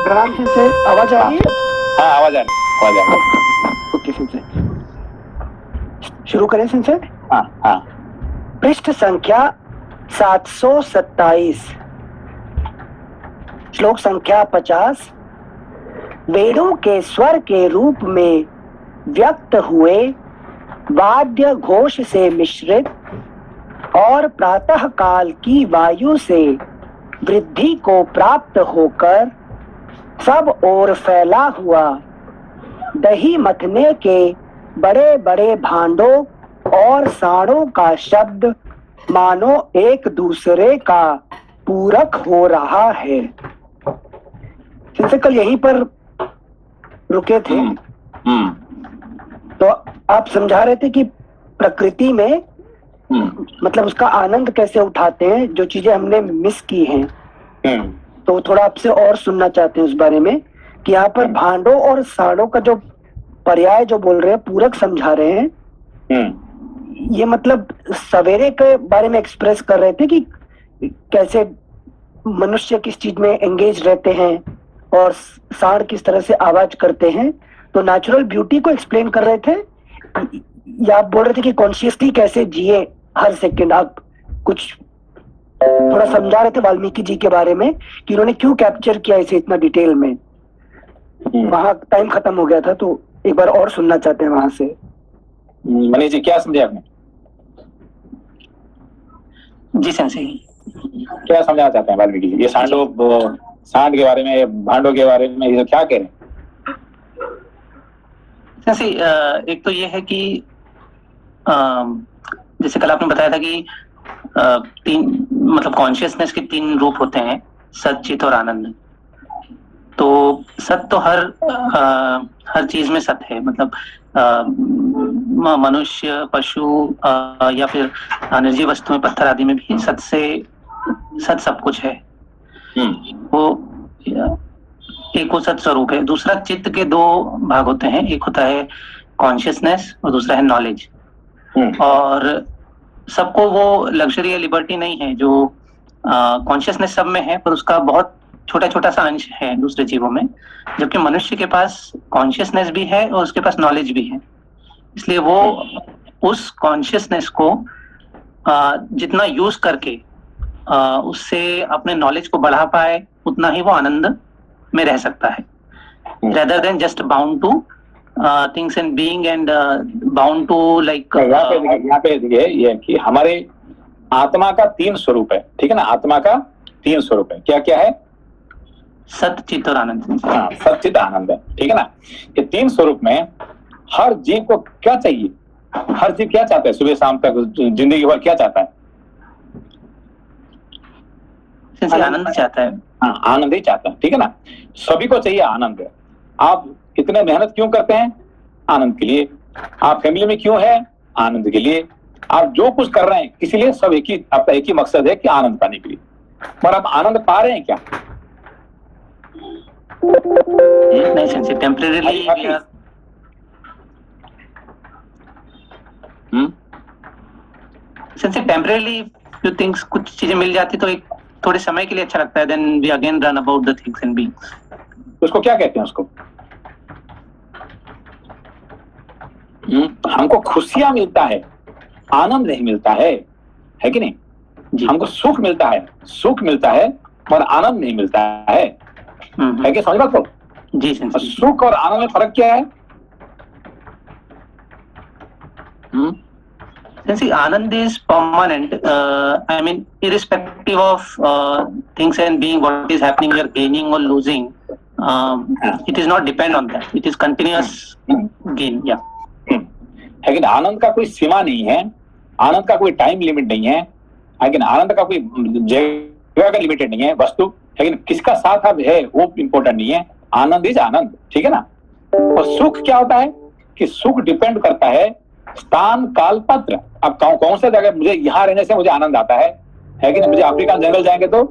प्रणाम से आवाज आ रही है? हाँ, आवाज आ रही, आवाज आ रही। ओके सिंसे, शुरू करें सिंसे। हाँ हाँ। पृष्ठ संख्या 727, श्लोक संख्या 50। वेदों के स्वर के रूप में व्यक्त हुए वाद्य घोष से मिश्रित और प्रातः काल की वायु से वृद्धि को प्राप्त होकर सब ओर फैला हुआ दही मथने के बड़े बड़े भांडों और साड़ों का शब्द मानो एक दूसरे का पूरक हो रहा है। कल यहीं पर रुके थे। तो आप समझा रहे थे कि प्रकृति में मतलब उसका आनंद कैसे उठाते हैं, जो चीजें हमने मिस की हैं। तो थोड़ा आपसे और सुनना चाहते हैं उस बारे में कि यहाँ पर भांडों और साड़ों का जो पर्याय जो बोल रहे हैं, पूरक समझा रहे हैं। ये मतलब सवेरे के बारे में एक्सप्रेस कर रहे थे कि कैसे मनुष्य किस चीज में एंगेज रहते हैं और साड़ किस तरह से आवाज करते हैं। तो नेचुरल ब्यूटी को एक्सप्लेन कर रहे थे, या आप बोल रहे थे कि कॉन्शियसली कैसे जिए हर सेकंड। आप कुछ थोड़ा समझा रहे थे वाल्मीकि जी के बारे में कि उन्होंने क्यों कैप्चर किया इसे इतना डिटेल में। वहां टाइम खत्म हो गया था, तो एक बार और सुनना चाहते हैं वहां से। मनीष जी, क्या समझे आपने? जी सेंसे, क्या समझाना चाहते हैं वाल्मीकि जी? ये सांड के बारे में, भांडों के बारे में, ये क्या कह रहे हैं? सेंसे, एक तो ये है कि जैसे कल आपने बताया था कि तीन मतलब कॉन्शियसनेस के तीन रूप होते हैं, सत, चित और आनंद। तो सत तो हर चीज में सत है, मतलब मनुष्य, पशु या फिर निर्जीव वस्तुएं, पत्थर आदि में भी सत सब कुछ है। वो एक वो सत स्वरूप है। दूसरा, चित्त के दो भाग होते हैं, एक होता है कॉन्शियसनेस और दूसरा है नॉलेज। और सबको वो लग्जरी या लिबर्टी नहीं है जो कॉन्शियसनेस सब में है, पर उसका बहुत छोटा छोटा सा अंश है दूसरे जीवों में। जबकि मनुष्य के पास कॉन्शियसनेस भी है और उसके पास नॉलेज भी है। इसलिए वो उस कॉन्शियसनेस को जितना यूज करके उससे अपने नॉलेज को बढ़ा पाए, उतना ही वो आनंद में रह सकता है, rather than just bound to things and being and bound to like यहाँ पे देखिए ये कि हमारे आत्मा का तीन स्वरूप है, ठीक है ना? आत्मा का तीन स्वरूप है, क्या क्या है? सत, चित और आनंद। हाँ, सत, चित, आनंद है, ठीक है ना? ये तीन स्वरूप में हर जीव को क्या चाहिए? हर जीव क्या चाहता है? सुबह शाम तक जिंदगी भर क्या चाहता है? आनंद चाहता है। हाँ, आनंद ही चाहता है, ठीक है ना? सभी को चाहिए आनंद। आप इतने मेहनत क्यों करते हैं? आनंद के लिए। आप फैमिली में क्यों है? आनंद के लिए। आप जो कुछ कर रहे हैं किसी लिए, सब आपका एक ही मकसद है कि आनंद पाने के लिए। पर आप आनंद पा रहे हैं क्या? नहीं सेंसे, टेम्परेरीली सेंसे, टेम्परेरीली जो थिंग्स, कुछ चीजें मिल जाती तो एक थोड़े समय के लिए अच्छा लगता है, then we again run about the things and beings. उसको क्या कहते हैं? उसको हमको खुशियां मिलता है, आनंद नहीं मिलता है कि नहीं? हमको सुख मिलता है पर आनंद नहीं मिलता है कि? समझ बात को? जी सेंसे। सुख और आनंद में फर्क क्या है? Since Anand is permanent, I mean, irrespective of things and being, what is happening, we are gaining or losing. It is not depend on that. It is continuous gain. Yeah. लेकिन आनंद का कोई सीमा नहीं है, आनंद का कोई टाइम लिमिट नहीं है, लेकिन आनंद का कोई जगह का लिमिटेड नहीं है वस्तु। लेकिन किसका साथ अब है वो इम्पोर्टेंट नहीं है। आनंद इज आनंद, ठीक है ना? और सुख क्या होता है कि सुख डिपेंड करता है स्थान, काल, पात्र। अब कौन सा जगह, मुझे यहाँ रहने से मुझे आनंद आता है कि नहीं? मुझे अफ्रीका जंगल जाएंगे तो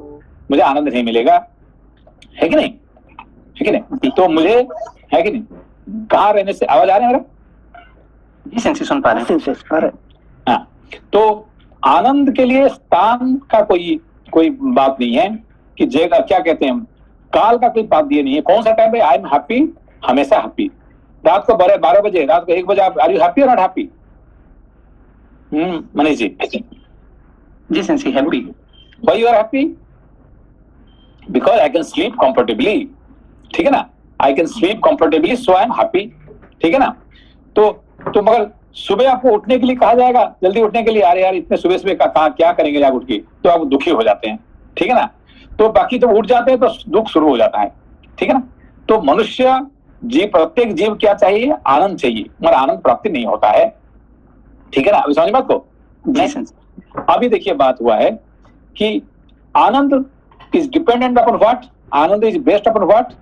मुझे आनंद नहीं मिलेगा, है कि नहीं? है कि नहीं? तो मुझे, है कि नहीं, कहाँ रहने से, आवाज आ रही है मेरा? जी सेंसे, सुन पा रहे हैं। हाँ, तो आनंद के लिए स्थान का कोई बात नहीं है कि जगह, क्या कहते हैं, काल का कोई पाबंदी नहीं है। कौन सा टाइम है? आई एम हैप्पी, हमेशा हैप्पी। रात को 12 बजे, रात को 1 बजे आप आर यू हैप्पी और नॉट हैप्पी? मनीष जी। जी sensei, happy. Why you are happy? Because I can sleep comfortably, ठीक है ना, I can sleep comfortably, so I am happy, ठीक है ना। तो मगर सुबह आपको उठने के लिए कहा जाएगा, जल्दी उठने के लिए, अरे यार इतने सुबह सुबह कहा क्या करेंगे आप उठ के, तो आप दुखी हो जाते हैं, ठीक है ना। तो बाकी जब उठ जाते हैं तो दुख शुरू हो जाता है, ठीक है ना। तो मनुष्य जीव, प्रत्येक जीव क्या चाहिए? आनंद चाहिए, मगर आनंद प्राप्ति नहीं होता है, ठीक है ना। अभी समझ बात को? अभी देखिए बात हुआ है कि anand is dependent upon what? Anand is based upon what?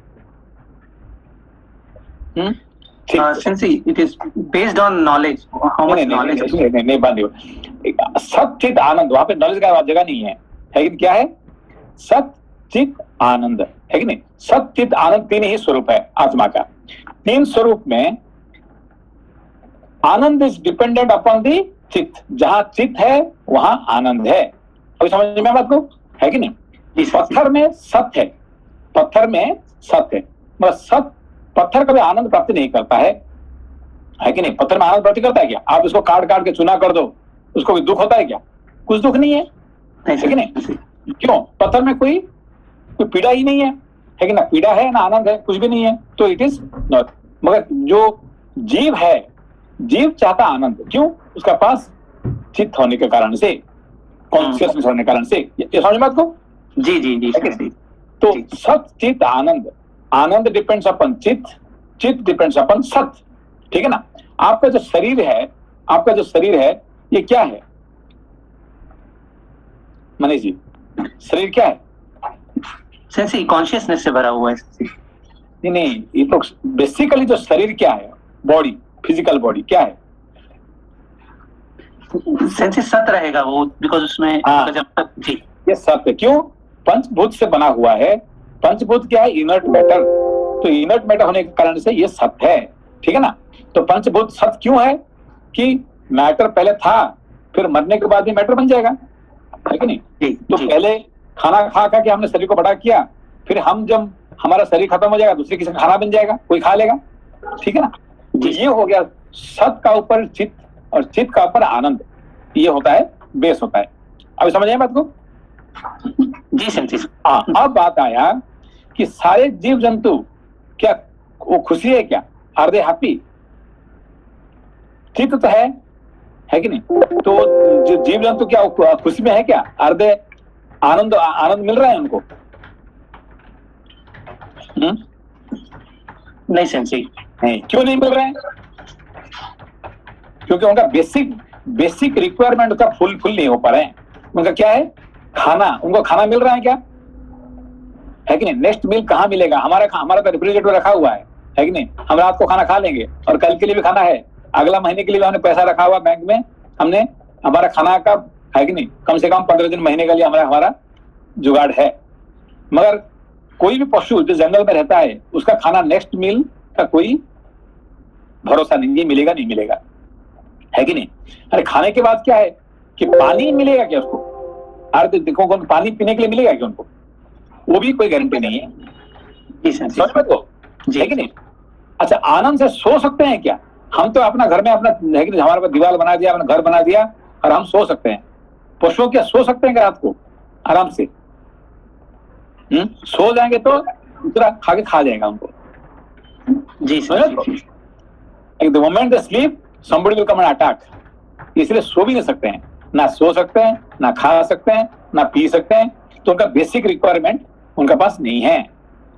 It is based on knowledge, how much knowledge. नहीं, सचित आनंद, वहां पे नॉलेज का जगह नहीं है, कि क्या है? सचित आनंद, है कि नहीं। सचित आनंद 3 ही स्वरूप है आत्मा का। 3 स्वरूप में आनंद इज डिपेंडेंट अपॉन दी चित्त। जहां चित्त है वहां आनंद है। अभी समझ में बात को? है कि नहीं। पत्थर में सत्य है, पत्थर में सत्य है, मगर सत्य पत्थर कभी आनंद प्राप्ति नहीं करता है कि नहीं। पत्थर में आनंद प्राप्ति करता है क्या? आप इसको काट के चूना कर दो, उसको भी दुख होता है क्या? कुछ दुख नहीं है कि नहीं। क्यों? पत्थर में कोई पीड़ा ही नहीं है कि ना, पीड़ा है ना आनंद है, कुछ भी नहीं है, तो इट इज नॉट। मगर जो जीव है, जीव चाहता आनंद, क्यों? उसका पास चित्त होने के कारण से, कॉन्शियसनेस होने के कारण से। ये समझ बात को? जी जी जी। तो सत चित्त आनंद, आनंद डिपेंड्स अपन चित्त, चित्त डिपेंड्स अपन सत, ठीक है ना। आपका जो शरीर है, ये क्या है मनीष जी? शरीर क्या है? सेंसी कॉन्शियसनेस से भरा हुआ है। नहीं, ये तो बेसिकली जो शरीर क्या है, बॉडी, फिजिकल बॉडी क्या है? सेंसी सत रहेगा वो, बिकॉज उसमें जब तक जी ये सत्य। क्यों? पंचभूत से बना हुआ है। पंचभूत क्या है? Inert matter. तो इनर्ट मैटर होने के कारण से ये सत्य है, ठीक है ना। तो पंचभूत सत्य क्यों है? कि मैटर पहले था, फिर मरने के बाद भी मैटर बन जाएगा, है कि नहीं। तो पहले खाना खा के हमने शरीर को बड़ा किया, फिर हम जब हमारा शरीर खत्म हो जाएगा, दूसरे किसी का खाना बन जाएगा, कोई खा लेगा, ठीक है ना। ये हो गया सत्य का ऊपर चित्त और चित्त का ऊपर आनंद, ये होता है बेस होता है। अभी समझ आए बात को? जी सेंसी। हाँ, अब बात आया कि सारे जीव जंतु क्या वो खुशी है क्या? Are they happy? चित्त तो है कि नहीं। तो जीव जंतु क्या खुशी में है क्या? आर दे आनंद मिल रहा है उनको? नहीं सेंसी, नहीं। क्यों नहीं मिल रहे हैं? क्योंकि उनका बेसिक रिक्वायरमेंट का फुल नहीं हो पा रहे हैं। उनका क्या है? खाना। उनको खाना मिल रहा है क्या? है कि नहीं। नेक्स्ट मील कहाँ मिलेगा? हमारा तो रेफ्रिजरेटर रखा हुआ है कि नहीं। हम रात को खाना खा लेंगे और कल के लिए भी खाना है, अगला महीने के लिए भी हमने पैसा रखा हुआ बैंक में, हमने हमारा खाना का, है कि नहीं, कम से कम 15 दिन महीने के लिए हमारा जुगाड़ है। मगर कोई भी पशु जो जंगल में रहता है, उसका खाना नेक्स्ट मील का कोई भरोसा नहीं, मिलेगा नहीं मिलेगा, है कि नहीं। अरे खाने के बाद क्या है कि पानी मिलेगा क्या उसको? अरे देखो पानी पीने के लिए मिलेगा क्या उनको? वो भी कोई गारंटी नहीं है, समझ में तो, है कि नहीं। अच्छा, आनंद से सो सकते हैं क्या? हम तो अपना घर में अपना, है कि नहीं, हमारे पास दीवार बना दिया, अपना घर बना दिया और हम सो सकते हैं। पशु क्या सो सकते हैं क्या रात को आराम से? सो जाएंगे तो दूसरा खा जाएगा उनको। जी the moment they sleep somebody will come and attack। इसलिए सो भी नहीं सकते हैं, ना सो सकते हैं, ना खा सकते हैं, ना पी सकते हैं। तो उनका बेसिक रिक्वायरमेंट उनके पास नहीं है,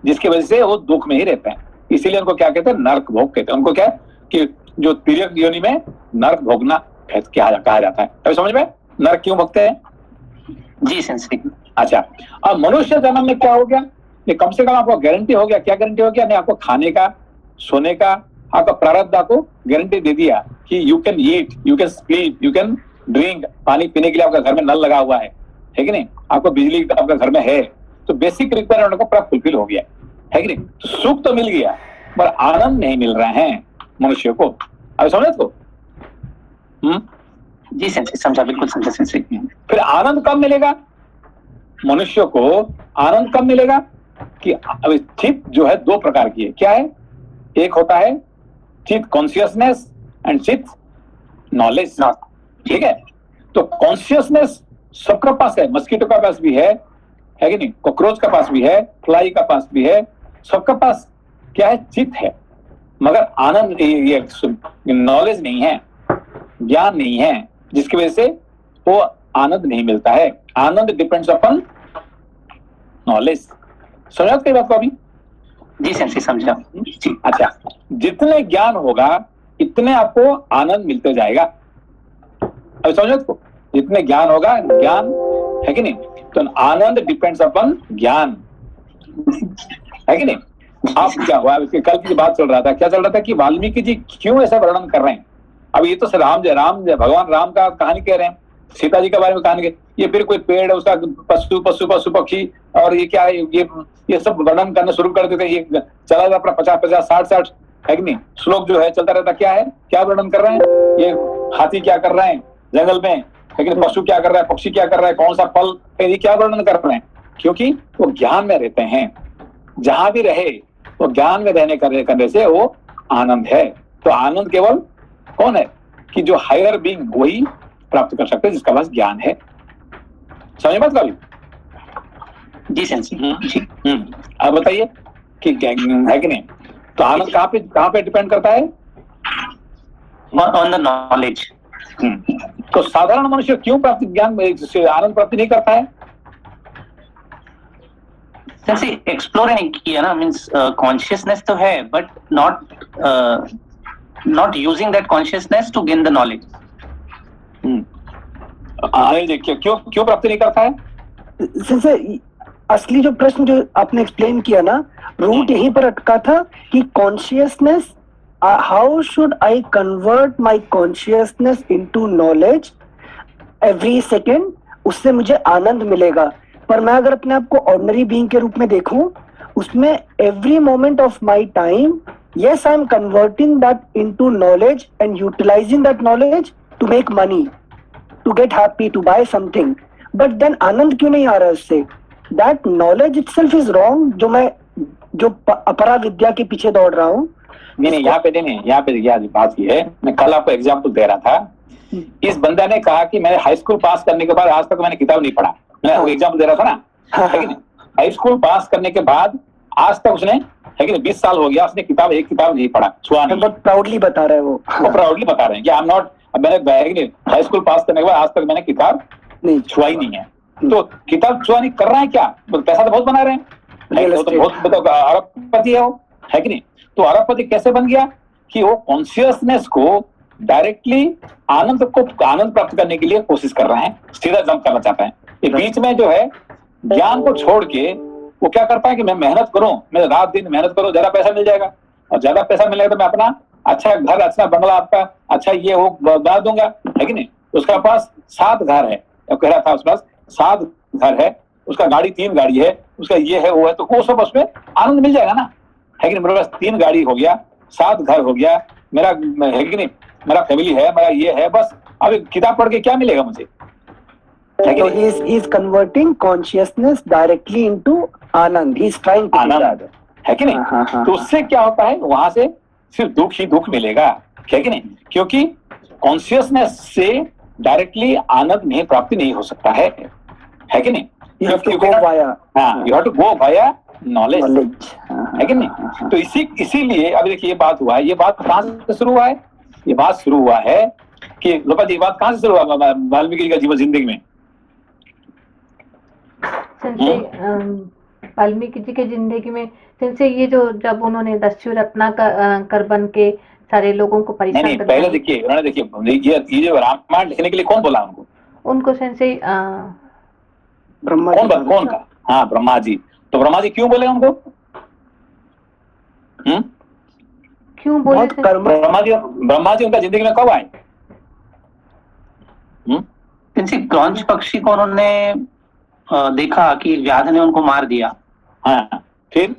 जिसकी वजह से वो दुख में ही रहते हैं। इसीलिए उनको क्या कहते हैं? नरक भोग कहते हैं। उनको क्या कि जो तिर्यक योनि में नरक भोगना कहा जाता है। अभी समझ में नरक क्यों भोगते हैं? जी सेंसी। अच्छा, अब मनुष्य जन्म में क्या हो गया? ये कम से कम आपको गारंटी हो गया। क्या गारंटी हो गया? नहीं, आपको खाने का, सोने का, आपका प्रारब्ध आपको गारंटी दे दिया कि you can eat, you can sleep, you can drink. पानी पीने के लिए आपका घर में नल लगा हुआ है कि नहीं। आपको बिजली आपका घर में है, तो बेसिक रिक्वायरमेंट को पूरा फुलफिल हो गया, है कि नहीं। तो सुख तो मिल गया, पर आनंद नहीं मिल रहे हैं मनुष्य को। अब समझे तो? जी सेंसी, समझा, बिल्कुल समझा सेंसी। फिर आनंद कब मिलेगा मनुष्य को? आनंद कब मिलेगा? कि अब चित्त जो है दो प्रकार की है। क्या है? एक होता है चित्त कॉन्शियसनेस एंड चित्त नॉलेज। ठीक है, तो कॉन्शियसनेस सबके पास है, मस्कीटो का पास भी है कि नहीं, कॉकरोच का पास भी है, फ्लाई का पास भी है, सबके पास क्या है? चित्त है। मगर आनंद, ये नॉलेज नहीं है, ज्ञान नहीं है, जिसकी वजह से वो आनंद नहीं मिलता है। आनंद डिपेंड्स अपॉन नॉलेज। समझा कई बात को अभी? जी सर, समझा। अच्छा, जितने ज्ञान होगा इतने आपको आनंद मिलते जाएगा। अभी समझो इसको, जितने ज्ञान होगा, ज्ञान है कि नहीं, तो आनंद डिपेंड्स अपॉन ज्ञान, है कि नहीं। आप क्या हुआ, कल की बात चल रहा था, क्या चल रहा था कि वाल्मीकि जी क्यों ऐसा वर्णन कर रहे हैं। अब ये तो भगवान राम का कहानी कह रहे हैं, सीता जी के बारे में कहानी, ये फिर कोई पेड़, उसका पशु पक्षी, और ये क्या है, ये सब वर्णन करना शुरू कर देते। ये चला जाता अपना 50-50, 60-60, है कि नहीं, श्लोक जो है चलता रहता। क्या है, क्या वर्णन कर रहे हैं, ये हाथी क्या कर रहे हैं जंगल में, है कि पशु क्या कर रहा है, पक्षी क्या कर रहा है, कौन सा फल, ये क्या वर्णन कर रहे हैं, क्योंकि वो ज्ञान में रहते हैं। जहां भी रहे वो ज्ञान में रहने करने से वो आनंद है। तो आनंद केवल कौन है कि जो हायर बीइंग वही प्राप्त कर सकते हैं, जिसका पास ज्ञान है। समझ बात कभी? जी सर। अब बताइए कि है कि नहीं, तो आनंद कहाँ पे डिपेंड करता है? On the knowledge. तो साधारण मनुष्य क्यों प्राप्ति ज्ञान आनंद प्राप्ति नहीं करता है? जैसे एक्सप्लोर नहीं किया ना, मींस कॉन्शियसनेस तो है but not using that consciousness to gain the knowledge. देखिए क्यों प्राप्ति नहीं करता है? सर, असली जो प्रश्न जो आपने एक्सप्लेन किया ना, रूट यहीं पर अटका था कि consciousness, how should I convert my consciousness into knowledge every second, उससे मुझे आनंद मिलेगा। पर मैं अगर अपने आप को ऑर्डिनरी बीइंग के रूप में देखूं, उसमें every moment of my time, yes, I am converting that into knowledge and utilizing that knowledge to make money, to get happy, to buy something. But then आनंद क्यों नहीं आ रहा है उससे? That knowledge itself is wrong, जो अपरा विद्या के पीछे दौड़ रहा हूँ। नहीं, यहाँ पे बात ये है, मैं कल आपको एग्जाम्पल दे रहा था। इस बंदा ने कहा कि मैंने हाई स्कूल पास करने के बाद आज तक मैंने किताब नहीं पढ़ा। मैं एग्जाम्पल दे रहा था ना, है कि नहीं? हाई स्कूल पास करने के बाद आज तक उसने, है कि नहीं, 20 साल हो गया, उसने एक किताब नहीं पढ़ा, छुआ नहीं। बहुत प्राउडली बता रहे हैं वो प्राउडली बता रहे हैं कि आई एम नॉट, मैंने हाई स्कूल पास करने के बाद आज तक मैंने किताब नहीं छुआ ही नहीं है। तो किताब छुआ नहीं कर रहा है क्या? पैसा तो बहुत बना रहे हैं, तो बहुत अरबपति है वो, है कि नहीं। तो अरबपति कैसे बन गया कि वो कॉन्शियसनेस को डायरेक्टली आनंद प्राप्त करने के लिए कोशिश कर रहे हैं, सीधा जंप करना चाहता है। ये बीच में जो है ज्ञान को छोड़ के वो क्या करता है कि मैं मेहनत करूं, मैं रात दिन मेहनत करूं, ज्यादा पैसा मिल जाएगा, और ज्यादा पैसा मिलेगा तो मैं अपना अच्छा घर, अच्छा बंगला, आपका अच्छा ये वो बना दूंगा, है कि नहीं। उसका पास 7 घर है, कह रहा था उसके पास 7 घर है, उसका गाड़ी 3 गाड़ी है, उसका ये है वो है, तो वो सब उसमें आनंद मिल जाएगा ना, है कि नहीं। मेरे पास 3 गाड़ी हो गया, 7 घर हो गया, मेरा है कि नहीं, मेरा फैमिली है, मेरा ये है, बस अब किताब पढ़ के क्या मिलेगा मुझे? So he is converting consciousness directly into Anand. He is trying to do that, है कि नहीं। तो उससे क्या होता है, वहां से सिर्फ दुख ही दुख मिलेगा, है कि नहीं, क्योंकि कॉन्शियसनेस से डायरेक्टली आनंद नहीं प्राप्ति नहीं हो सकता है कि नहीं। You have to go via knowledge, है कि नहीं। तो इसीलिए अभी देखिए ये बात हुआ है, ये बात कहां से शुरू हुआ है? ये बात शुरू हुआ है कि लोपा जी, बात कहां से शुरू हुआ वाल्मीकि का जीवन जिंदगी में? वाल्मीकि जी के जिंदगी में सिंसे ये जो जब उन्होंने दस्यु रत्ना कर बन के सारे लोगों को परेशान नहीं, पहले देखिए उन्होंने, देखिए ये जो रामायण लिखने के लिए कौन बोला उनको सेंसे कौन का? हाँ, ब्रह्मा जी। तो ब्रह्मा जी क्यों बोले उनको? क्यों बोले? ब्रह्मा जी उनका जिंदगी में कब आए? क्रॉंच पक्षी को उन्होंने देखा कि व्याध ने उनको मार दिया, हाँ, फिर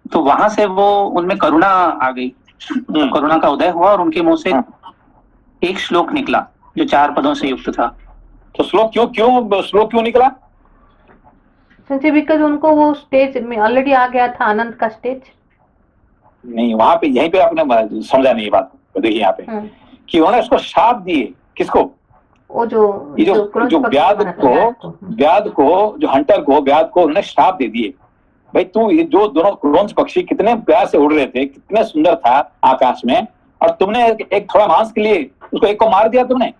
तो वहां से वो उनमें करुणा आ गई, तो करुणा का उदय हुआ और उनके मुंह से एक श्लोक निकला जो 4 पदों से युक्त था। तो श्लोक क्यों निकला? संजय, बिकॉज उनको वो स्टेज में ऑलरेडी आ गया था, आनंद का स्टेज। नहीं, वहां पे यहीं पे आपने समझा नहीं बात। देखिए यहाँ पे कि उन्होंने उसको शाप दिए, किसको? वो जो व्याध को जो हंटर को, व्याध को उन्होंने श्राप दे दिए। भाई तू, ये जो दोनों क्रॉन्च पक्षी कितने प्यार से उड़ रहे थे, कितने सुंदर था आकाश में, और तुमने एक थोड़ा मांस के लिए उसको एक को मार दिया तुमने।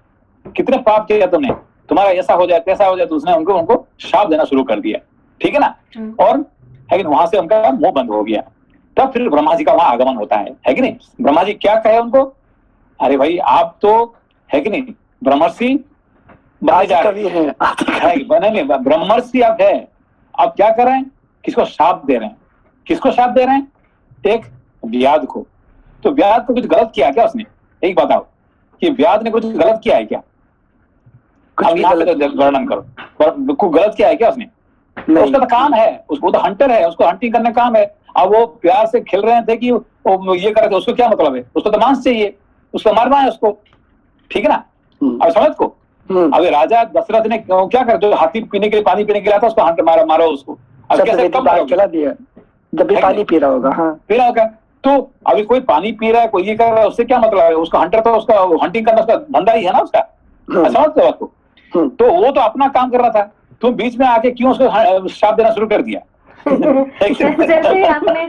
कितने पाप किया तुमने, तुम्हारा ऐसा हो जाए तैसा हो जाए, तो उसने उनको श्राप देना शुरू कर दिया, ठीक है ना। और है कि वहां से उनका मुंह बंद हो गया। तब फिर ब्रह्मा जी का वहां आगमन होता है कि नहीं। ब्रह्मा जी क्या कहे उनको, अरे भाई आप तो है कि नहीं ब्रह्मर्षि बने जा रहे हैं, ब्रह्मर्षि आप है, आप क्या कर रहे हैं, किसको शाप दे रहे हैं? किसको शाप दे रहे हैं? एक व्याध को। तो व्याध को कुछ गलत किया क्या उसने? एक बताओ कि व्याध ने कुछ गलत किया है क्या? अब यहाँ पे वर्णन करो, कुछ गलत किया है क्या उसने? उसका तो काम है, उसको तो हंटर है, उसको हंटिंग करने का काम है। अब वो प्यार से खेल रहे थे कि वो ये कर रहे थे, उसको क्या मतलब है? उसको तो मांस चाहिए, उसको मारना है उसको, ठीक है ना। अब समझ को, अभी राजा दशरथ ने क्या कर, जो हाथी पीने के लिए पानी पीने के लिए आता, उसको हंट मारो उसको। अब कैसे कब चला दिया, जब भी पानी पी रहा होगा। हाँ, पी रहा होगा। तो अभी कोई पानी पी रहा है, कोई ये कर रहा है, उससे क्या मतलब है? उसको हंटर तो उसका हंटिंग करना उसका धंधा ही है ना उसका। समझ को बात को। तो वो तो अपना काम कर रहा था, तुम बीच में आके क्यों उसको श्राप देना शुरू कर दिया? जैसे आपने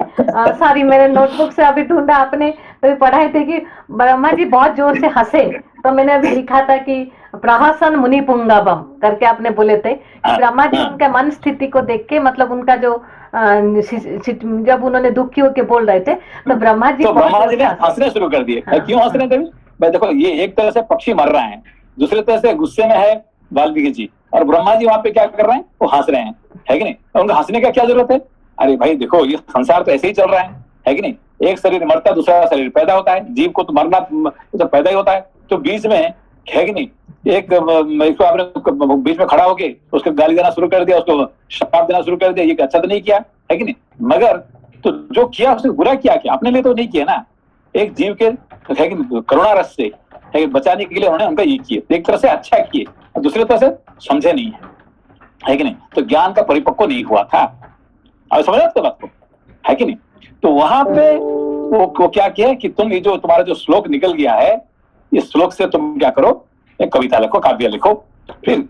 सॉरी, मेरे नोटबुक से अभी ढूंढा, आपने पढ़ाए थे कि ब्रह्मा जी बहुत जोर से हंसे, तो मैंने अभी लिखा था कि प्रहसन मुनि पुंगवम करके आपने बोले थे कि ब्रह्मा जी उनके मन स्थिति को देख के, मतलब उनका जो जब उन्होंने दुखी होकर बोल रहे थे, तो ब्रह्मा जी ने हंसने शुरू कर दिए। क्यों हंस रहे थे भाई? देखो, ये एक तरह से पक्षी मर रहे हैं, दूसरे तरह से गुस्से में है वाल्मीकि जी, और ब्रह्मा जी वहां पे क्या कर रहे हैं, वो हंस रहे हैं, है कि नहीं। तो उनको हंसने का क्या जरूरत है? अरे भाई देखो, ये संसार तो ऐसे ही चल रहा है कि नहीं। एक शरीर मरता, दूसरा शरीर पैदा होता है, जीव को तो मरना तो पैदा ही होता है। तो बीच में है कि नहीं, एक इसको आपने बीच में खड़ा होके उसको गाली देना शुरू कर दिया, उसको श्राप देना शुरू कर दिया, ये अच्छा तो नहीं किया, है कि नहीं। मगर तो जो किया उसने बुरा किया, क्या अपने लिए तो नहीं किया ना, एक जीव के है कि करुणा रस से है बचाने के लिए उन्होंने उनका ये किए, एक तरह से अच्छा किए, और दूसरी तरह से समझे नहीं है कि नहीं। तो ज्ञान का परिपक्व नहीं हुआ था। अब समझ आपको बात को, है कि नहीं। तो वहां पे वो क्या किया कि तुम ये जो तुम्हारा जो श्लोक निकल गया है, इस श्लोक से तुम क्या करो, एक कविता लिखो, काव्य लिखो। फिर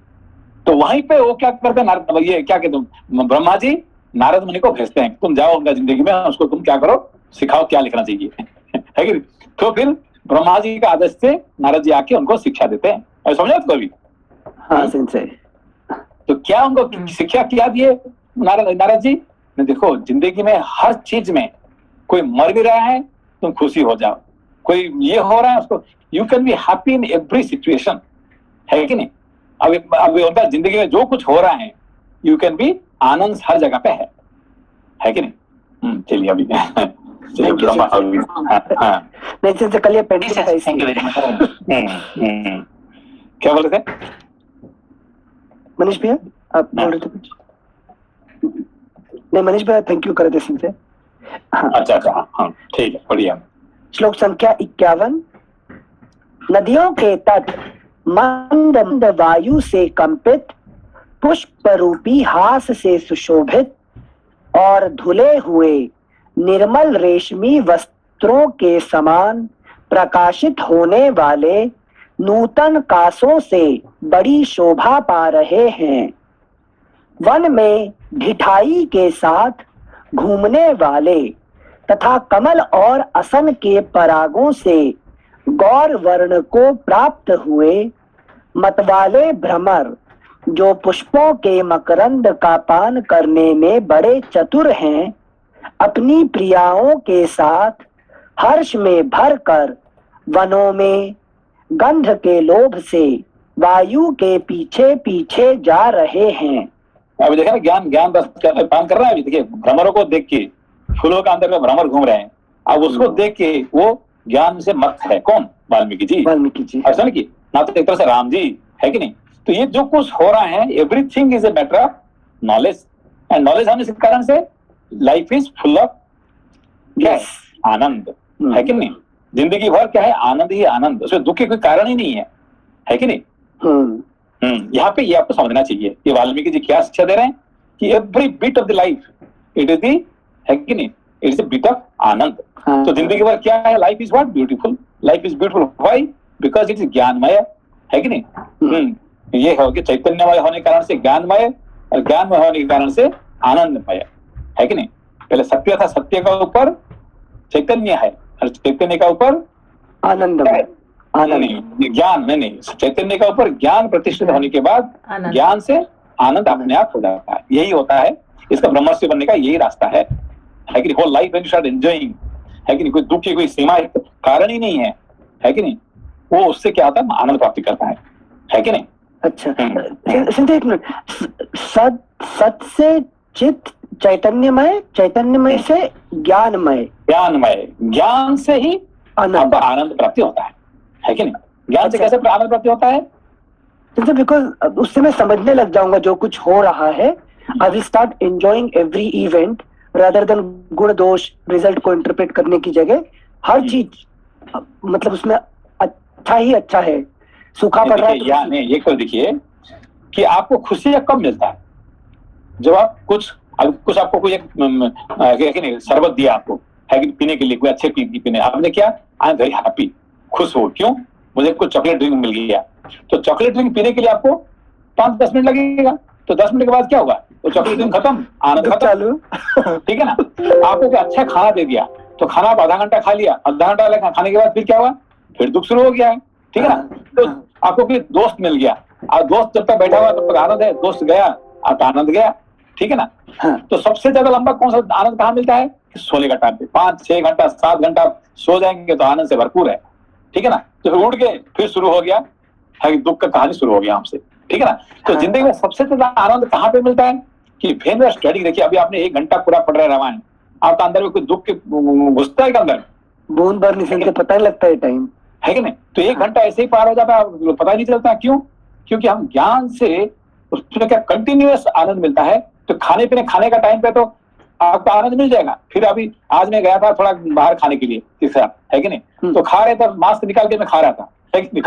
तो वहीं पे वो क्या करते हैं, ये क्या कहते हैं, ब्रह्मा जी नारद मुनि को भेजते हैं, तुम जाओ उनका जिंदगी में, उसको तुम क्या करो, सिखाओ क्या लिखना चाहिए, है कि नहीं। तो फिर ब्रह्मा जी का आदेश से नारद जी आके उनको शिक्षा देते हैं। और समझा तो अभी? हाँ संजय। तो क्या उनको शिक्षा क्या दिए नारद जी ने? देखो, जिंदगी में हर चीज में, कोई मर भी रहा है तुम खुशी हो जाओ, कोई ये हो रहा है उसको, you can be happy in every situation, है कि नहीं। अभी उनका जिंदगी में जो कुछ हो रहा है, यू कैन बी, आनंद हर जगह पे है कि नहीं। चलिए अभी क्या बोल रहे थे मनीष भैया? आप बोल रहे थे कुछ? नहीं मनीष भैया थैंक यू कर रहे थे सिंह से। अच्छा, हाँ ठीक है, बढ़िया। श्लोक संख्या 51। नदियों के तट मंद मंद वायु से कंपित, पुष्प रूपी हास से सुशोभित, और धुले हुए निर्मल रेशमी वस्त्रों के समान प्रकाशित होने वाले नूतन कासों से बड़ी शोभा पा रहे हैं। वन में ढिठाई के साथ घूमने वाले तथा कमल और असन के परागों से गौर वर्ण को प्राप्त हुए मतवाले भ्रमर, जो पुष्पों के मकरंद का पान करने में बड़े चतुर हैं, अपनी प्रियाओं के साथ हर्ष में भरकर वनों में गंध के लोभ से वायु के पीछे पीछे जा रहे हैं। अभी देखा ज्ञान बस पान कर रहा है। अभी देखिए, भ्रमरों को देख के, फूलों के अंदर में भ्रमर घूम रहे हैं, अब उसको देख के वो ज्ञान से मत है। कौन? वाल्मीकि जी। ऐसा नहीं कि ना, तो एक तरह से राम जी, है कि नहीं। तो ये जो कुछ हो रहा है, everything is a matter of knowledge, and knowledge होने के कारण से लाइफ इज फुल ऑफ आनंद, है कि नहीं। जिंदगी भर क्या है, आनंद ही आनंद, उसमें दुख के कोई कारण ही नहीं है कि नहीं। यहाँ पे ये आपको समझना चाहिए, ये वाल्मीकि जी क्या शिक्षा दे रहे हैं कि every bit of the life it is the, है कि नहीं, it is the bit of anand. तो जिंदगी भर क्या है, life is what, beautiful, life is beautiful, why, because it is ज्ञानमय, है कि नहीं। ये है कि चैतन्यमय होने के कारण से ज्ञानमय, और ज्ञानमय होने के कारण से आनंदमय, है कि नहीं। पहले सत्य था, सत्य का ऊपर चैतन्य है, और चैतन्य का ऊपर आनंदमय, नहीं, ज्ञान में नहीं, चैतन्य का ऊपर ज्ञान प्रतिष्ठित होने के बाद ज्ञान से आनंद अपने आप हो जाता है। यही होता है इसका ब्रह्मस्य बनने का, यही रास्ता है कि नहीं। Whole life when you start enjoying, है कि नहीं, कोई दुख की कोई सीमा कारण ही नहीं है कि नहीं, वो उससे क्या होता है, आनंद प्राप्ति करता है कि नहीं। अच्छा, एक मिनट, सत से चित चैतन्यमय, चैतन्यमय से ज्ञानमय, ज्ञानमय, ज्ञान से ही आपको आनंद प्राप्ति होता है कि नहीं। ज्ञान से कैसे आनंद प्राप्ति होता है, बिकॉज उससे मैं समझने लग जाऊंगा जो कुछ हो रहा है। I will start enjoying every event rather than गुण दोष रिजल्ट को इंटरप्रेट करने की जगह हर चीज मतलब उसमें अच्छा ही अच्छा है, सूखा पड़ रहा है। नहीं, ये कर देखिए कि आपको खुशी कब मिलता है, जब आप कुछ आपको कोई एक शरबत दिया आपको, है कि पीने के लिए, कोई अच्छे पीने, आपने क्या, आई एम वेरी हैप्पी, खुश हो, क्यों, मुझे कुछ चॉकलेट ड्रिंक मिल गया। तो चॉकलेट ड्रिंक पीने के लिए आपको 5-10 मिनट लगेगा, तो 10 मिनट के बाद क्या होगा, तो चॉकलेट ड्रिंक खत्म, आनंद खत्म, ठीक है ना। आपको क्या अच्छा खाना दे दिया, तो खाना आप आधा घंटा खा लिया, आधा घंटा खाने के बाद फिर क्या हुआ, फिर दुख शुरू हो गया है, ठीक है ना। तो आपको कोई दोस्त मिल गया, और दोस्त जब तक बैठा हुआ तब तक आनंद है, दोस्त गया आपका आनंद गया, ठीक है ना। तो सबसे ज्यादा लंबा कौन सा आनंद कहाँ मिलता है, सोने का टाइम पे, 5-6 घंटा 7 घंटा सो जाएंगे तो आनंद से भरपूर है, ठीक है ना। तो फिर उठ के फिर शुरू हो गया है, दुख का कहानी शुरू हो गया हमसे, ठीक है ना। तो जिंदगी में सबसे ज्यादा आनंद कहाँ पे मिलता है कि वेन स्टडी, देखिए अभी आपने 1 घंटा पूरा पढ़ रहे रामायण, आपका अंदर में कोई दुख के घुसता है, अंदर बूंद भर नहीं पता नहीं लगता है टाइम, है कि नहीं। तो 1 घंटा ऐसे ही पार हो जाता है, पता नहीं चलता, क्यों, क्योंकि हम ज्ञान से उसमें क्या कंटिन्यूअस आनंद मिलता है। तो खाने के टाइम पे तो आपको आनंद मिल जाएगा। फिर अभी आज मैं गया था थोड़ा बाहर खाने के लिए किसी, है कि नहीं, तो खा रहे थे, मास्क निकाल के मैं खा रहा था, है कि नहीं।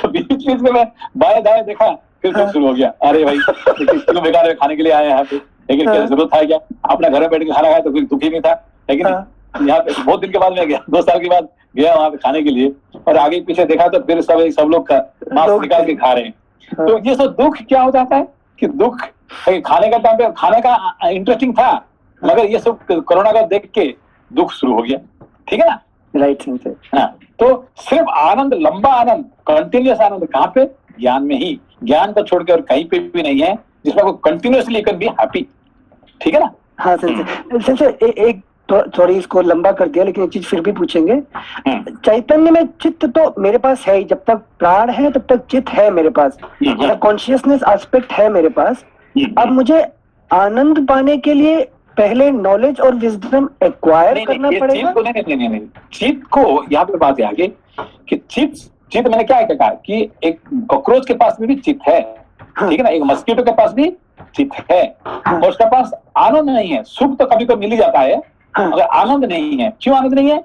तो बीच में मैं बाएं दाएं देखा, फिर तो शुरू हो गया, अरे भाई क्यों बेकार में खाने के लिए आए यहाँ पे, लेकिन क्या जरूरत है क्या, अपना घर में बैठ के खाना खाया तो फिर दुखी नहीं था, है कि नहीं। यहाँ पे बहुत दिन के बाद मैं गया, 2 साल के बाद गया वहां पे खाने के लिए, और आगे पीछे देखा तो फिर सब लोग मास्क निकाल के खा रहे हैं। तो ये सब दुख क्या हो जाता है कि दुख खाने का टाइम पे खाने का इंटरेस्टिंग था, मगर ये सब कोरोना का देख के दुख शुरू हो गया, ठीक है ना। राइट। हाँ, तो सिर्फ आनंद, लंबा आनंद, कंटिन्यूअस आनंद कहाँ पे, ज्ञान में ही, ज्ञान को छोड़कर कहीं पे भी नहीं है जिसमें को कंटिन्यूअसली कैन बी हैप्पी, ठीक है ना। हाँ सर, एक थोड़ी इसको लंबा कर दिया, लेकिन एक चीज फिर भी पूछेंगे। चैतन्य में चित्त तो मेरे पास है ही, जब तक प्राण है तब तक चित्त है मेरे पास, कॉन्शियसनेस एस्पेक्ट है मेरे पास। अब मुझे आनंद पाने के लिए पहले नॉलेज और विजडम एक्वायर करना पड़ेगा। नहीं, चित्त को यहाँ पे बात है आगे कि चित्त मैंने क्या कहा कि एक कॉकरोच के पास भी चित्त है, ठीक है ना, एक मस्कीटो के पास भी चित्त है, और उसके पास आनंद नहीं है। सुख तो कभी कभी मिल ही जाता है, मगर आनंद नहीं है। क्यों आनंद नहीं है,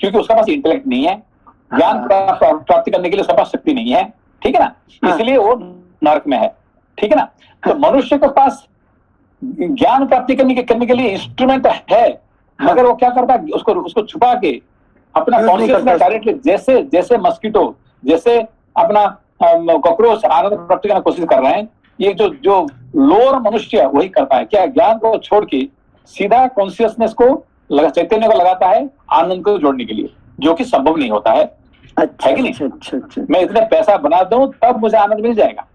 क्योंकि उसके पास इंटेलेक्ट नहीं है, ज्ञान प्राप्ति करने के लिए उसके पास शक्ति नहीं है, ठीक है ना, इसलिए वो नरक में है, ठीक है ना। तो मनुष्य के पास ज्ञान प्राप्ति करने के लिए इंस्ट्रूमेंट है, मगर वो क्या करता है, उसको छुपा के अपना कॉन्शियसनेस डायरेक्टली, जैसे मस्कीटो, जैसे अपना कॉकरोच आनंद प्राप्ति करने की कोशिश कर रहे हैं, ये जो लोअर मनुष्य वही करता है, क्या ज्ञान को छोड़ के सीधा कॉन्शियसनेस को चैतन्य को लगाता है आनंद को जोड़ने के लिए, जो कि संभव नहीं होता है, है कि नहीं। अच्छा। मैं इतने पैसा बना दूं तब मुझे आनंद मिल जाएगा,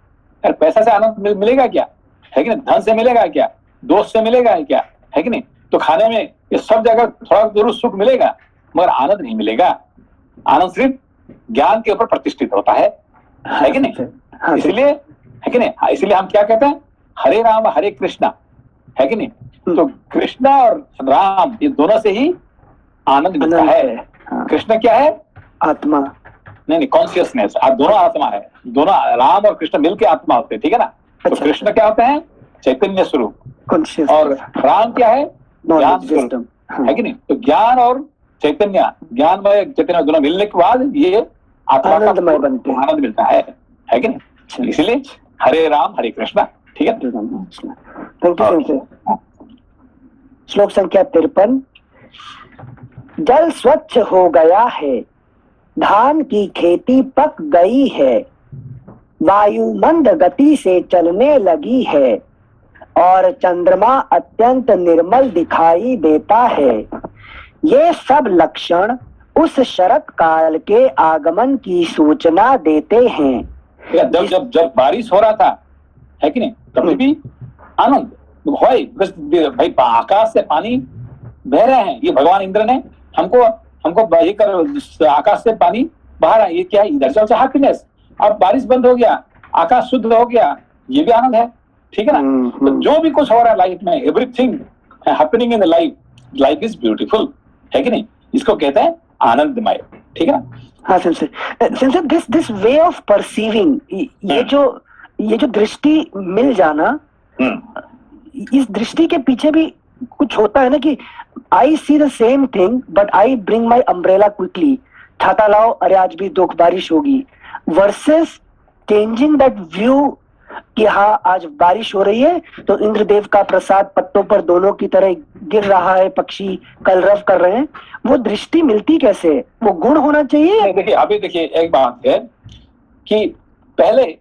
यार पैसा से आनंद मिलेगा क्या, है कि नहीं, धन से मिलेगा क्या, दोस्त से मिलेगा क्या, है कि नहीं। तो खाने में ये सब जगह थोड़ा जरूर सुख मिलेगा, मगर आनंद नहीं मिलेगा। आनंद सिर्फ ज्ञान के ऊपर प्रतिष्ठित होता है कि नहीं। इसलिए, है कि नहीं, इसलिए हम क्या कहते हैं, हरे राम हरे कृष्णा, है कि नहीं। तो कृष्णा और राम ये दोनों से ही आनंद मिलता है। कृष्ण क्या है, आत्मा, नहीं कॉन्शियसनेस, दोनों आत्मा है, दोनों राम और कृष्ण मिलके आत्मा होते हैं, ठीक है ना। तो कृष्ण क्या होते हैं, चैतन्य स्वरूप, और राम क्या है, ज्ञान स्वरूप, है कि नहीं। तो ज्ञान और चैतन्य, ज्ञानमय चैतन्य दोनों मिलने के बाद ये आत्मा का आनंद मिलता है कि नहीं। इसलिए हरे राम हरे कृष्णा, ठीक है। Thank you sensei. श्लोक संख्या 53। जल स्वच्छ हो गया है, धान की खेती पक गई है, वायु मंद गति से चलने लगी है और चंद्रमा अत्यंत निर्मल दिखाई देता है। ये सब लक्षण उस शरत काल के आगमन की सूचना देते हैं। जब जब जब बारिश हो रहा था, है कि नहीं, तभी भी आनंद भाई, आकाश से पानी बह रहे हैं। ये भगवान इंद्र ने हमको आकाश से पानी बहा रहा है। ये क्या है? इधर से हैप्पीनेस। अब बारिश बंद हो गया, आकाश शुद्ध हो गया, ये भी आनंद है। ठीक है ना। तो जो भी कुछ हो रहा है लाइफ में, everything happening in the life is beautiful, है कि नहीं, इसको कहते हैं आनंदमय। ठीक है ना। हाँ sensor, this way of perceiving, ये जो दृष्टि मिल जाना, इस दृष्टि के पीछे भी कुछ होता है ना कि I see the same thing but I bring my umbrella quickly. छाता लाओ, अरे आज भी दो बारिश होगी, वर्सेस चेंजिंग दैट व्यू कि हाँ आज बारिश हो रही है तो इंद्रदेव का प्रसाद पत्तों पर दोनों की तरह गिर रहा है, पक्षी कलरव कर रहे हैं। वो दृष्टि मिलती कैसे? वो गुण होना चाहिए। देखिए अभी देखिए एक बात है कि पहले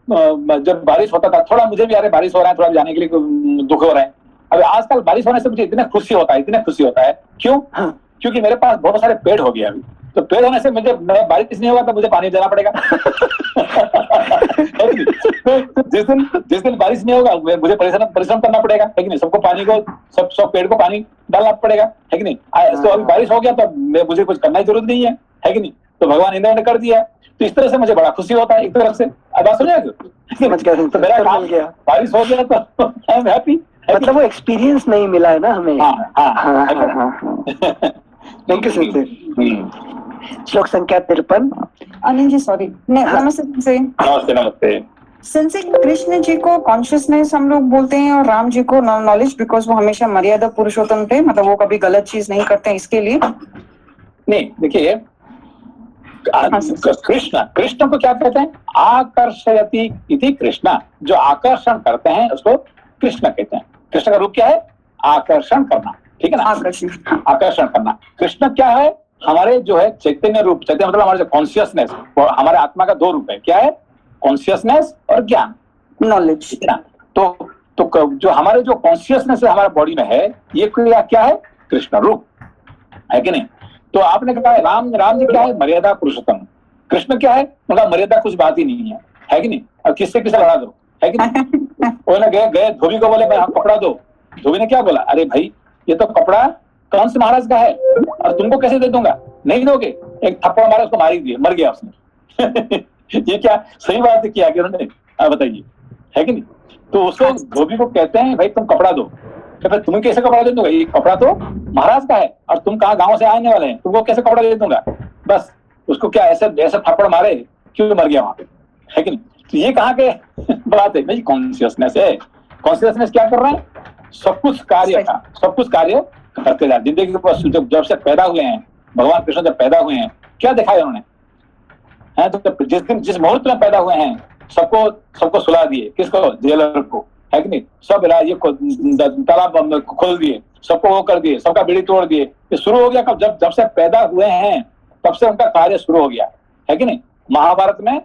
जब बारिश होता था, थोड़ा मुझे भी अरे बारिश हो रहा है, थोड़ा जाने के लिए दुख हो रहा है। अभी आजकल बारिश होने से मुझे इतना खुशी होता है। क्यों? क्योंकि मेरे पास बहुत सारे पेड़ हो गए अभी, तो पेड़ होने से मुझे बारिश नहीं होगा तो मुझे पानी देना पड़ेगा। जिस दिन बारिश नहीं होगा मुझे परिश्रम करना पड़ेगा, है कि नहीं। सबको पानी को सब पेड़ को पानी डालना पड़ेगा, है कि नहीं। तो अभी बारिश हो गया तो मुझे कुछ करना की जरूरत नहीं है कि नहीं। तो भगवान इंद्र ने कर दिया, तो इस तरह से मुझे बड़ा खुशी होता है एक तरफ से। अब बात समझ गए? तो मेरा काम गया, बारिश हो गया तो आई एम हैप्पी। मतलब वो एक्सपीरियंस नहीं मिला है ना हमें। Thank you sir. श्लोक संख्या 53। अनिल जी सॉरी, नमस्ते। नमस्ते। सिंसे कृष्ण जी को कॉन्शियसनेस हम लोग बोलते हैं और राम जी को नॉलेज, बिकॉज वो हमेशा मर्यादा पुरुषोत्तम थे, मतलब वो कभी गलत चीज नहीं करते, इसके लिए नहीं। देखिए कृष्ण को क्या कहते हैं? आकर्षयति इति कृष्ण। जो आकर्षण करते हैं उसको कृष्ण कहते हैं। कृष्ण का रूप क्या है? आकर्षण करना, ठीक है ना। आकर्षण करना। कृष्ण क्या है? हमारे जो है चैतन्य रूप। चैतन्य मतलब हमारे कॉन्शियसनेस, हमारे आत्मा का दो रूप है। क्या है? कॉन्शियसनेस और ज्ञान, नॉलेज, ठीक है ना। तो जो हमारे जो कॉन्शियसनेस है हमारे बॉडी में है, ये क्या है? कृष्ण रूप, है कि नहीं। तो आपने कहा राम जी क्या है? मर्यादा पुरुषोत्तम। कृष्ण क्या है? मतलब मर्यादा कुछ बात ही नहीं है कि नहीं। अब किससे लड़ा दो, है कि नहीं। वो ना गए धोबी को बोले भाई कपड़ा दो। धोबी ने क्या बोला? अरे भाई ये तो कपड़ा कंस महाराज का है और तुमको कैसे दे दूंगा? नहीं दोगे। एक थप्पड़ मारा, उसको मार ही दिया, मर गया उसने। ये क्या सही बात किया कि उन्होंने? बताइए, है कि नहीं। तो उसको धोबी को कहते हैं भाई तुम कपड़ा दो। तो फिर तुम्हें कैसे कपड़ा दे दूंगा? ये कपड़ा तो महाराज का है और तुम कहाँ गांव से आने वाले हैं, तुमको कैसे कपड़ा दे दूंगा? बस उसको क्या ऐसे थप्पड़ मारे, क्यों मर गया वहां पे, है कि नहीं। तो ये कहाँ के बात है भाई? कॉन्शियसनेस है। कॉन्शियसनेस क्या कर रहा है? सब कुछ कार्य करते जा। जिंदगी के जब से पैदा हुए हैं, भगवान कृष्ण जब पैदा हुए हैं, क्या दिखाया उन्होंने? तो जिस मुहूर्त में पैदा हुए हैं सबको सुला दिए। किसको? जेलर को, है कि नहीं। सब ये तालाब खोल दिए, सबको वो कर दिए, सबका बीड़ी तोड़ दिए। ये शुरू हो गया कब? जब से पैदा हुए हैं तब से उनका कार्य शुरू हो गया, है कि नहीं। महाभारत में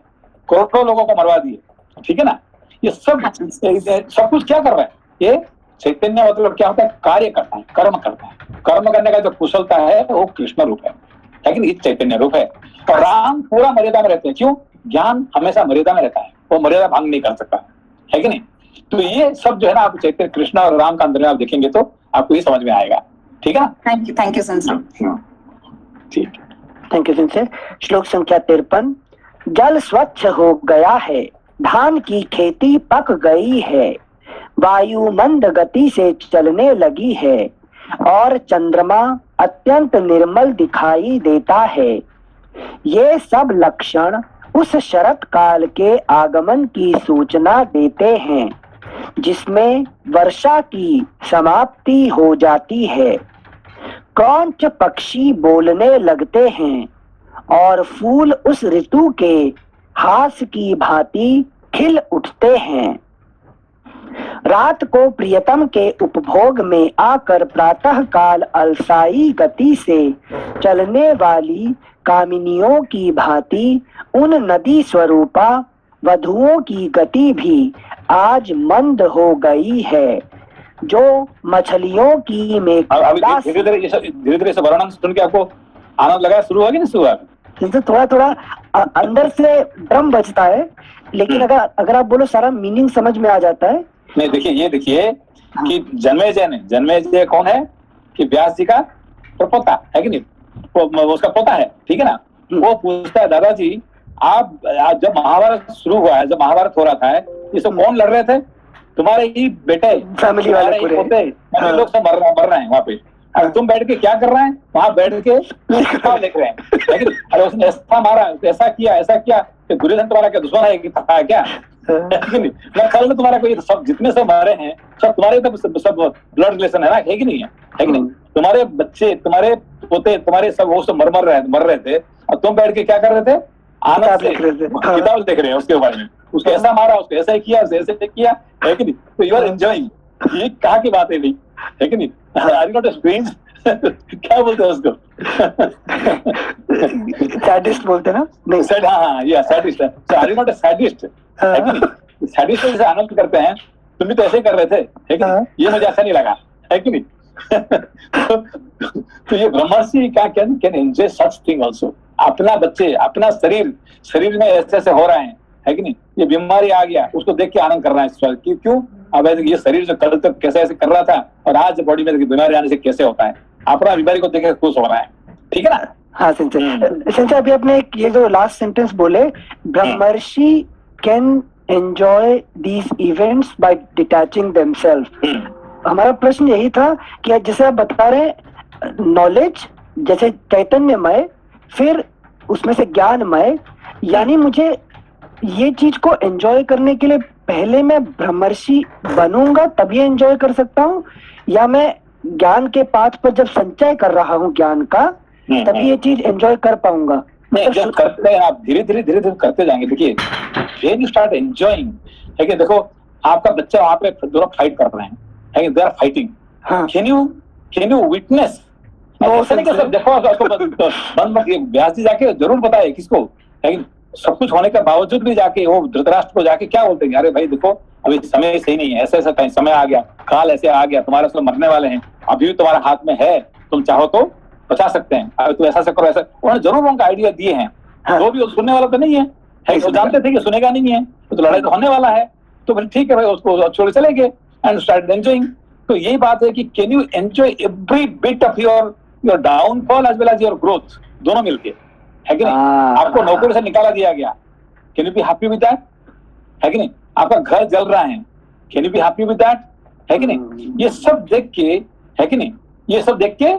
करोड़ों लोगों को मरवा दिए, ठीक है ना। ये सब कुछ क्या कर रहा है? ये चैतन्य मतलब क्या होता है? कार्य करता है, कर्म करता है। कर्म करने का जो कुशलता है वो कृष्ण रूप है कि नहीं, चैतन्य रूप है। और राम पूरा मर्यादा में रहते हैं। क्यों? ज्ञान हमेशा मर्यादा में रहता है, वो मर्यादा भंग नहीं कर सकता, है कि नहीं। तो ये सब जो है ना, आप चैतन्य कृष्ण और राम का अंदर आप देखेंगे तो आपको ये समझ में आएगा, ठीक है। थैंक यू संसद। ठीक, थैंक यू संसद। श्लोक संख्या 53। जल स्वच्छ हो गया है, धान की खेती पक गई है, वायु मंद गति से चलने लगी है और चंद्रमा अत्यंत निर्मल दिखाई देता है। ये सब लक्षण उस शरत काल के आगमन की सूचना देते हैं जिसमें वर्षा की समाप्ति हो जाती है। क्रौंच पक्षी बोलने लगते हैं और फूल उस ऋतु के हास की भांति खिल उठते हैं। रात को प्रियतम के उपभोग में आकर प्रातः काल अलसाई गति से चलने वाली कामिनियों की भांति उन नदी स्वरूपा वधुओं की गति भी आज मंद हो गई है, जो मछलियों की मेखला। धीरे धीरे से वर्णन सुन के आपको आनंद लगा शुरू होगी ना शुरुआत? थोड़ा थोड़ा अंदर से ड्रम बजता है, लेकिन अगर आप बोलो सारा मीनिंग समझ में आ जाता है। नहीं, देखिए कि जन्मेजय कौन है? कि व्यास जी का पोता है कि नहीं? वो उसका पोता है, ठीक है ना? वो पूछता है, दादाजी आप जब महाभारत शुरू हुआ है, जब महाभारत हो रहा था, ये सब कौन लड़ रहे थे? तुम्हारे ही बेटे, फैमिली वाले पूरे पोते, लोग सब मर रहे हैं वहाँ पे, और तुम बैठ के क्या कर रहे हैं? वहाँ बैठ के लिख रहे हैं, लेकिन अरे उसने ऐसा मारा, ऐसा किया कि दुर्योधन तुम्हारा क्या दुश्मन है क्या? मैं कल में तुम्हारा कोई सब जितने सब मारे हैं सब तुम्हारे सब ब्लड रिलेशन है ना, है कि नहीं है? है कि नहीं? तुम्हारे बच्चे, तुम्हारे पोते, तुम्हारे सब वो सब मर रहे थे, और तुम बैठ के क्या कर रहे थे? आनंद से किताब देख रहे हैं उसके बारे में, उसको ऐसा मारा, उसको ऐसा किया, है कि नहीं? तो यू आर एंजॉयिंग। ये कहाँ की बात है भाई, है कि नहीं? Are you not strange? क्या बोलते हैं उसको? सैडिस्ट बोलते हैं ना? नहीं, sadist. Are you not a sadist? है कि नहीं? सैडिस्ट जैसे आनंद करते हैं, तुम भी तो ऐसे कर रहे थे, है कि नहीं? ये मुझे ऐसा नहीं लगा, है कि नहीं? तो ये brahmarshi can enjoy such thing also. अपना बच्चे, अपना शरीर में ऐसे हो रहे हैं, है कि नहीं? ये बीमारी आ गया, उसको देख के आनंद कर रहा है। क्यों? अब ये शरीर जो कल तक कैसे ऐसे कर रहा था, और आज बॉडी में बीमारी आने से कैसे होता है, अपना बीमारी को देख के खुश हो रहा है, ठीक है ना? हाँ संजय, अभी आपने ये जो लास्ट सेंटेंस बोले, brahmarshi can enjoy these events by detaching themself. हमारा प्रश्न यही था कि जैसे आप बता रहे नॉलेज जैसे चैतन्यमय, फिर उसमें से ज्ञानमय, यानी मुझे ये चीज को एंजॉय करने के लिए पहले मैं ब्रह्मर्षि बनूंगा तभी एंजॉय कर सकता हूँ, या मैं ज्ञान के पाथ पर जब संचय कर रहा हूँ ज्ञान का, तभी ये चीज एंजॉय कर पाऊंगा? जब करते हैं आप, धीरे धीरे करते जाएंगे। देखिए, when you start enjoying, है कि देखो आपका बच्चा वहाँ पे दोनों फाइट कर रहे हैं, है कि they are fighting. Can you witness? ऐसा नहीं कि सब देखो व्यास जी जाके जरूर बताए किसको, है कि सब कुछ होने के बावजूद भी जाके वो धृतराष्ट्र को जाके क्या बोलते हैं? अरे भाई देखो, अभी समय सही नहीं है, ऐसा टाइम समय आ गया, काल ऐसे आ गया, तुम्हारे सब मरने वाले हैं, अभी भी तुम्हारे हाथ में है, तुम चाहो तो बचा सकते हैं, अगर तुम ऐसा करो, ऐसा। उन्होंने जरूर उनका आइडिया दिए हैं, वो भी सुनने वाला तो नहीं है, वो जानते थे कि सुनेगा नहीं है, तो लड़ाई तो होने वाला है, तो फिर ठीक है भाई, उसको छोड़ चले गए एंड स्टार्ट एंजॉयिंग। तो यही बात है कि can you enjoy every bit of your downfall as well as your growth, दोनों मिलके, है कि नहीं? आपको नौकरी से निकाला दिया गया, can you be happy with that? है कि नहीं? आपका घर जल रहा है, can you be happy with that? है कि नहीं? ये सब देख के, है कि नहीं? ये सब देख के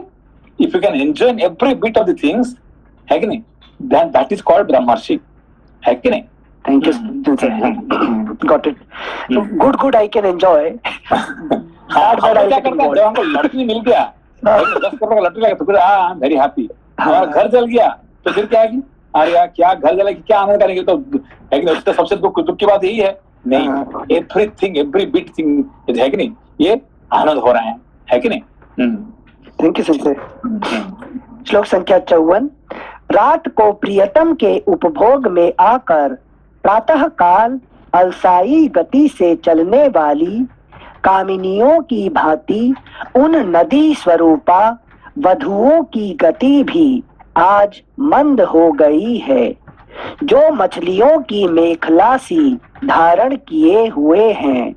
if you can enjoy every bit of the things, है कि नहीं, then that is called ब्रह्मर्षि, है कि नहीं? Thank you, got it. Good, I can enjoy. क्या करता है, जब हमको लॉटरी मिल गया, 10 करोड़ का लॉटरी लगा, तो फिर आई एम वेरी हैप्पी। हमारा घर जल गया, तो फिर क्या है कि अरे यार क्या घर जला, क्या आनंद करेंगे? तो है कि नहीं? उसका सबसे दुख की बात यही है, नहीं, एवरीथिंग, एवरी बिट थिंग, है कि नहीं, ये आनंद हो रहा है कि नहीं? Thank you Sanjay. श्लोक संख्या 54। रात को प्रियतम के उपभोग में आकर प्रातः काल अलसाई गति से चलने वाली कामिनियों की भांति उन नदी स्वरूपा वधुओं की गति भी आज मंद हो गई है, जो मछलियों की मेखला सी धारण किए हुए हैं।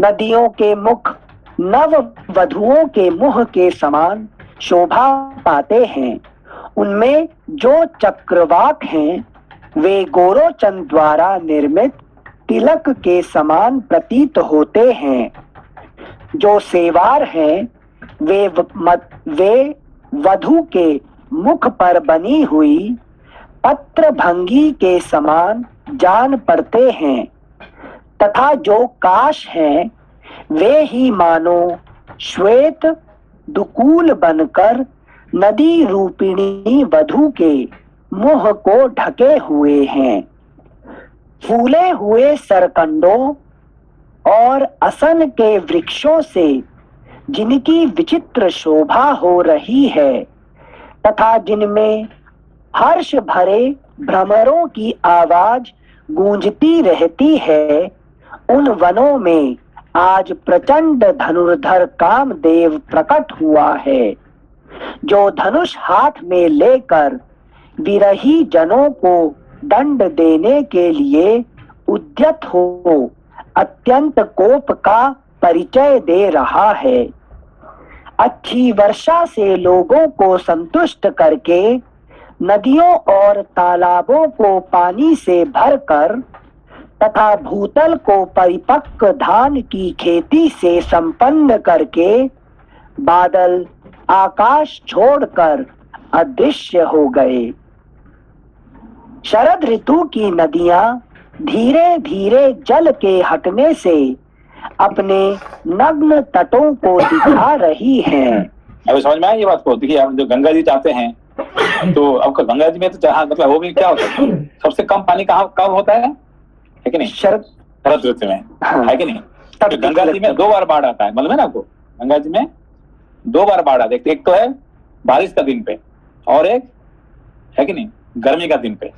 नदियों के मुख नव वधुओं के मुह के समान शोभा पाते हैं, उनमें जो चक्रवाक हैं वे गोरोचन द्वारा निर्मित तिलक के समान प्रतीत होते हैं। जो सेवार हैं वे वधु के मुख पर बनी हुई पत्र भंगी के समान जान पड़ते हैं, तथा जो काश हैं वे ही मानो श्वेत दुकूल बनकर नदी रूपिणी वधु के मुंह को ढके हुए हैं। फूले हुए सरकंडों और असन के वृक्षों से जिनकी विचित्र शोभा हो रही है तथा जिनमें हर्ष भरे भ्रमरों की आवाज गूंजती रहती है, उन वनों में आज प्रचंड धनुर्धर कामदेव प्रकट हुआ है, जो धनुष हाथ में लेकर विरही जनों को दंड देने के लिए उद्यत हो अत्यंत कोप का परिचय दे रहा है। अच्छी वर्षा से लोगों को संतुष्ट करके नदियों और तालाबों को पानी से भरकर तथा भूतल को परिपक्व धान की खेती से संपन्न करके बादल आकाश छोड़कर अदृश्य हो गए। शरद ऋतु की नदियां धीरे धीरे जल के हटने से अपने नग्न तटों को दिखा रही हैं। अभी समझ में आया ये बात को? देखिए, आप जो गंगा जी जाते हैं तो आपका गंगा जी में तो जहाँ मतलब वो भी क्या होता है, सबसे कम पानी कहाँ कब होता है कि नहीं? शरद ऋतु में, है कि नहीं? तो गंगा जी में 2 बार बाढ़ आता है, मालूम है ना आपको? गंगा जी में 2 बार बाढ़ आता है। एक तो है बारिश का दिन पे और एक है कि नहीं गर्मी का दिन पे,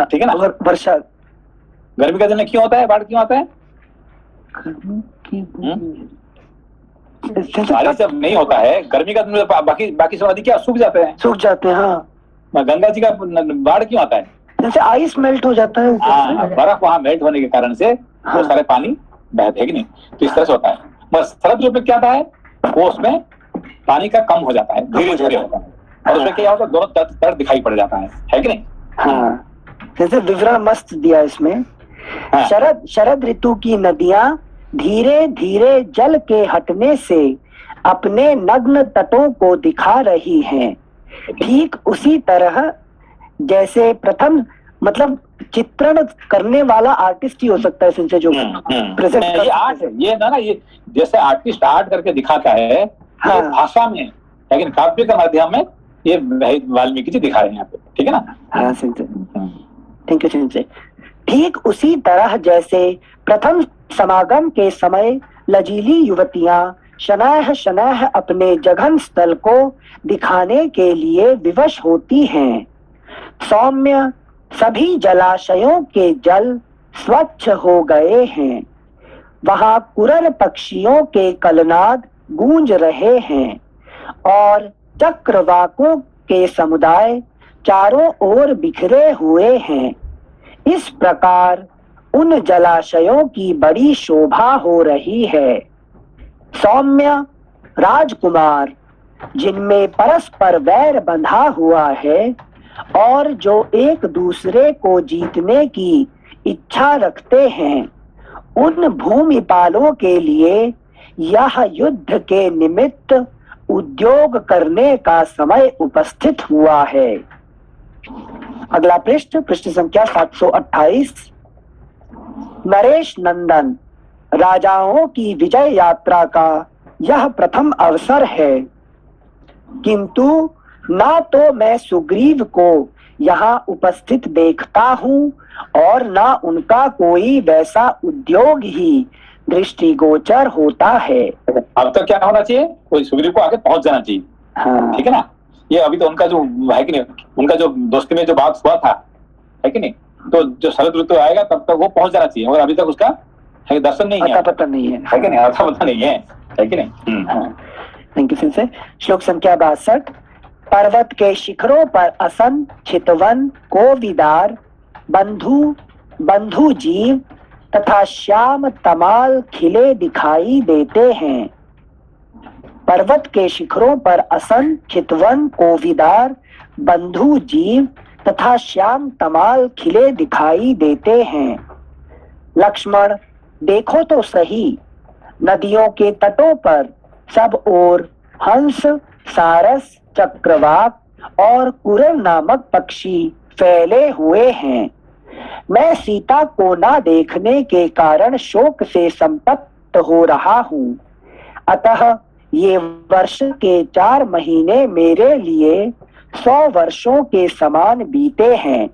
ठीक है ना? वर्षा गर्मी का दिन में क्यों होता है, बाढ़ क्यों आता है? बारिश जब नहीं होता है गर्मी का दिन में बाकी सब नदी क्या सूख जाते हैं, हाँ। गंगा जी का बाढ़ क्यों आता है? जैसे आइस मेल्ट हो जाता है, बर्फ वहां मेल्ट होने के कारण से वो सारे पानी बहते हैं कि नहीं, तो इस तरह से होता है। बस शरद ऋतु में क्या होता है, वो उसमें पानी का कम हो जाता है, धीरे धीरे होता है, और उसमें क्या होता है, दोनों तट दिखाई पड़ जाता है कि नहीं? हाँ, जैसे विवरण मस्त दिया इसमें। हाँ। शरद ऋतु की नदियां धीरे धीरे जल के हटने से अपने नग्न तटों को दिखा रही हैं। ठीक उसी तरह जैसे प्रथम मतलब चित्रण करने वाला आर्टिस्ट ही हो सकता है, इनसे जो प्रेजेंट ये आर्ट है, ये ना ये जैसे आर्टिस्ट आर्ट करके दिखाता है, हाँ। ये भाषा में, लेकिन काव्य के माध्यम में ये वाल्मीकि जी दिखा रहे हैं यहाँ पे, ठीक है ना? हाँ थैंक यू सिंह। ठीक उसी तरह जैसे प्रथम समागम के समय लजीली युवतियां शनाह शनाह अपने जघन स्थल को दिखाने के लिए विवश होती हैं, सौम्य सभी जलाशयों के जल स्वच्छ हो गए हैं। वहां कुरर पक्षियों के कलनाद गूंज रहे हैं और चक्रवाकों के समुदाय चारों ओर बिखरे हुए हैं। इस प्रकार उन जलाशयों की बड़ी शोभा हो रही है। सौम्य राजकुमार जिनमें परस्पर वैर बंधा हुआ है और जो एक दूसरे को जीतने की इच्छा रखते हैं, उन भूमिपालों के लिए यह युद्ध के निमित्त उद्योग करने का समय उपस्थित हुआ है। अगला पृष्ठ संख्या 728। नरेश नंदन राजाओं की विजय यात्रा का यह प्रथम अवसर है, किंतु ना तो मैं सुग्रीव को यहाँ उपस्थित देखता हूँ और ना उनका कोई वैसा उद्योग ही दृष्टिगोचर होता है। अब तो क्या होना चाहिए, कोई सुग्रीव को आगे पहुंच जाना चाहिए, हाँ। ठीक है ना? ये अभी तो उनका जो है कि नहीं, उनका जो दोस्ती में जो बात हुआ था, है कि नहीं, तो जो शरद ऋतु आएगा तब तक वो पहुंच जाना चाहिए, और अभी तक उसका है दर्शन नहीं है, पता नहीं है कि नहीं, आता पता नहीं है कि नहीं? Thank you Singh. श्लोक संख्या 62। पर्वत के शिखरों पर असन चितवन कोविदार बंधु जीव तथा श्याम तमाल खिले दिखाई देते हैं। पर्वत के शिखरों पर असन चितवन कोविदार बंधु जीव तथा श्याम तमाल खिले दिखाई देते हैं। लक्ष्मण देखो तो सही, नदियों के तटों पर सब ओर हंस सारस चक्रवाक और कुरर नामक पक्षी फैले हुए हैं। मैं सीता को ना देखने के कारण शोक से संतप्त हो रहा हूँ, अतः ये वर्ष के 4 महीने मेरे लिए 100 वर्षों के समान बीते हैं।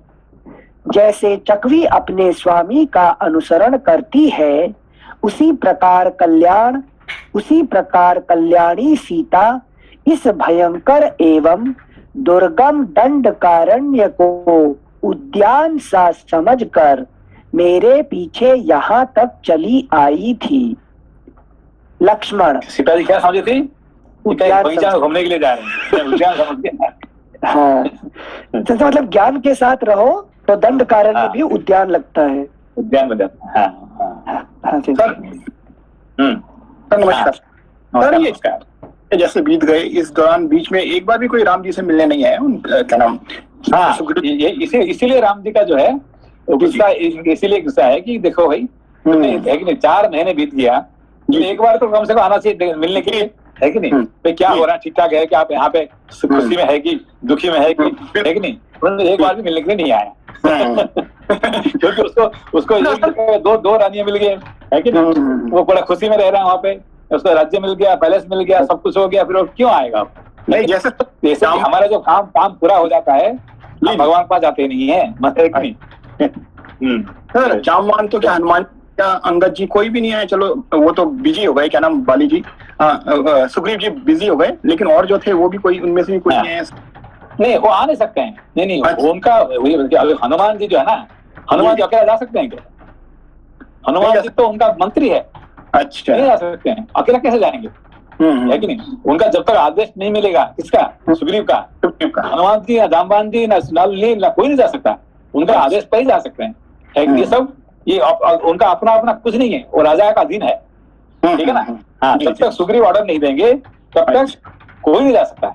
जैसे चकवी अपने स्वामी का अनुसरण करती है, उसी प्रकार कल्याणी सीता इस भयंकर एवं दुर्गम दंडकारण्य को उद्यान सा समझकर मेरे पीछे यहाँ तक चली आई थी। लक्ष्मण, सीता जी क्या समझी थी? बगीचा घूमने के लिए जा रहे हैं, उद्यान समझ के। हाँ, तो मतलब ज्ञान के साथ रहो तो दंडकारण्य भी उद्यान लगता है, उद्यान बन जाता है। हाँ, सर नमस्कार। सर ये जैसे बीत गए, इस दौरान बीच में एक बार भी कोई राम जी से मिलने नहीं आया, क्या नाम? हाँ, इसीलिए राम जी का जो है गुस्सा, इसीलिए गुस्सा है कि देखो भाई, है कि नहीं, 4 महीने बीत गया, एक बार तो कम से कम आना चाहिए मिलने के लिए, है कि नहीं? भाई क्या हो रहा है, ठीक ठाक है कि आप यहाँ पे खुशी में है कि दुखी में है कि नहीं? एक बार भी मिलने के लिए नहीं आया क्योंकि उसको दो रानियां मिल गए, है कि नहीं? वो बड़ा खुशी में रह रहा है वहाँ पे, उसको राज्य मिल गया, पैलेस मिल गया, सब कुछ हो गया, फिर वो क्यों आएगा? नहीं, जैसे हमारा जो काम पूरा हो जाता है, हम भगवान के पास जाते नहीं है, मतलब नहीं। सर जामवान तो क्या, हनुमान क्या, अंगद जी, कोई भी नहीं आए? चलो वो तो बिजी हो गए, क्या नाम, बाली जी, सुग्रीव जी बिजी हो गए, लेकिन और जो थे वो भी कोई, उनमें से भी कोई नहीं आए? नहीं, वो आ नहीं सकते हैं। नहीं, उनका वही, हनुमान जी जो है ना, हनुमान जी अकेला जा सकते हैं क्या? हनुमान जी तो उनका मंत्री है। अच्छा, नहीं जा सकते हैं, अकेला कैसे जाएंगे? है कि नहीं? उनका जब तक आदेश नहीं मिलेगा, किसका? सुग्रीव का। हनुमान जी ना जामवान जी ना कोई नहीं जा सकता, उनका आदेश पर ही जा सकते हैं। ये सब ये उनका अपना कुछ नहीं है, वो राजा का अधीन है, ठीक है ना? हाँ, जब तक सुग्रीव ऑर्डर नहीं देंगे तब तक कोई नहीं जा सकता है,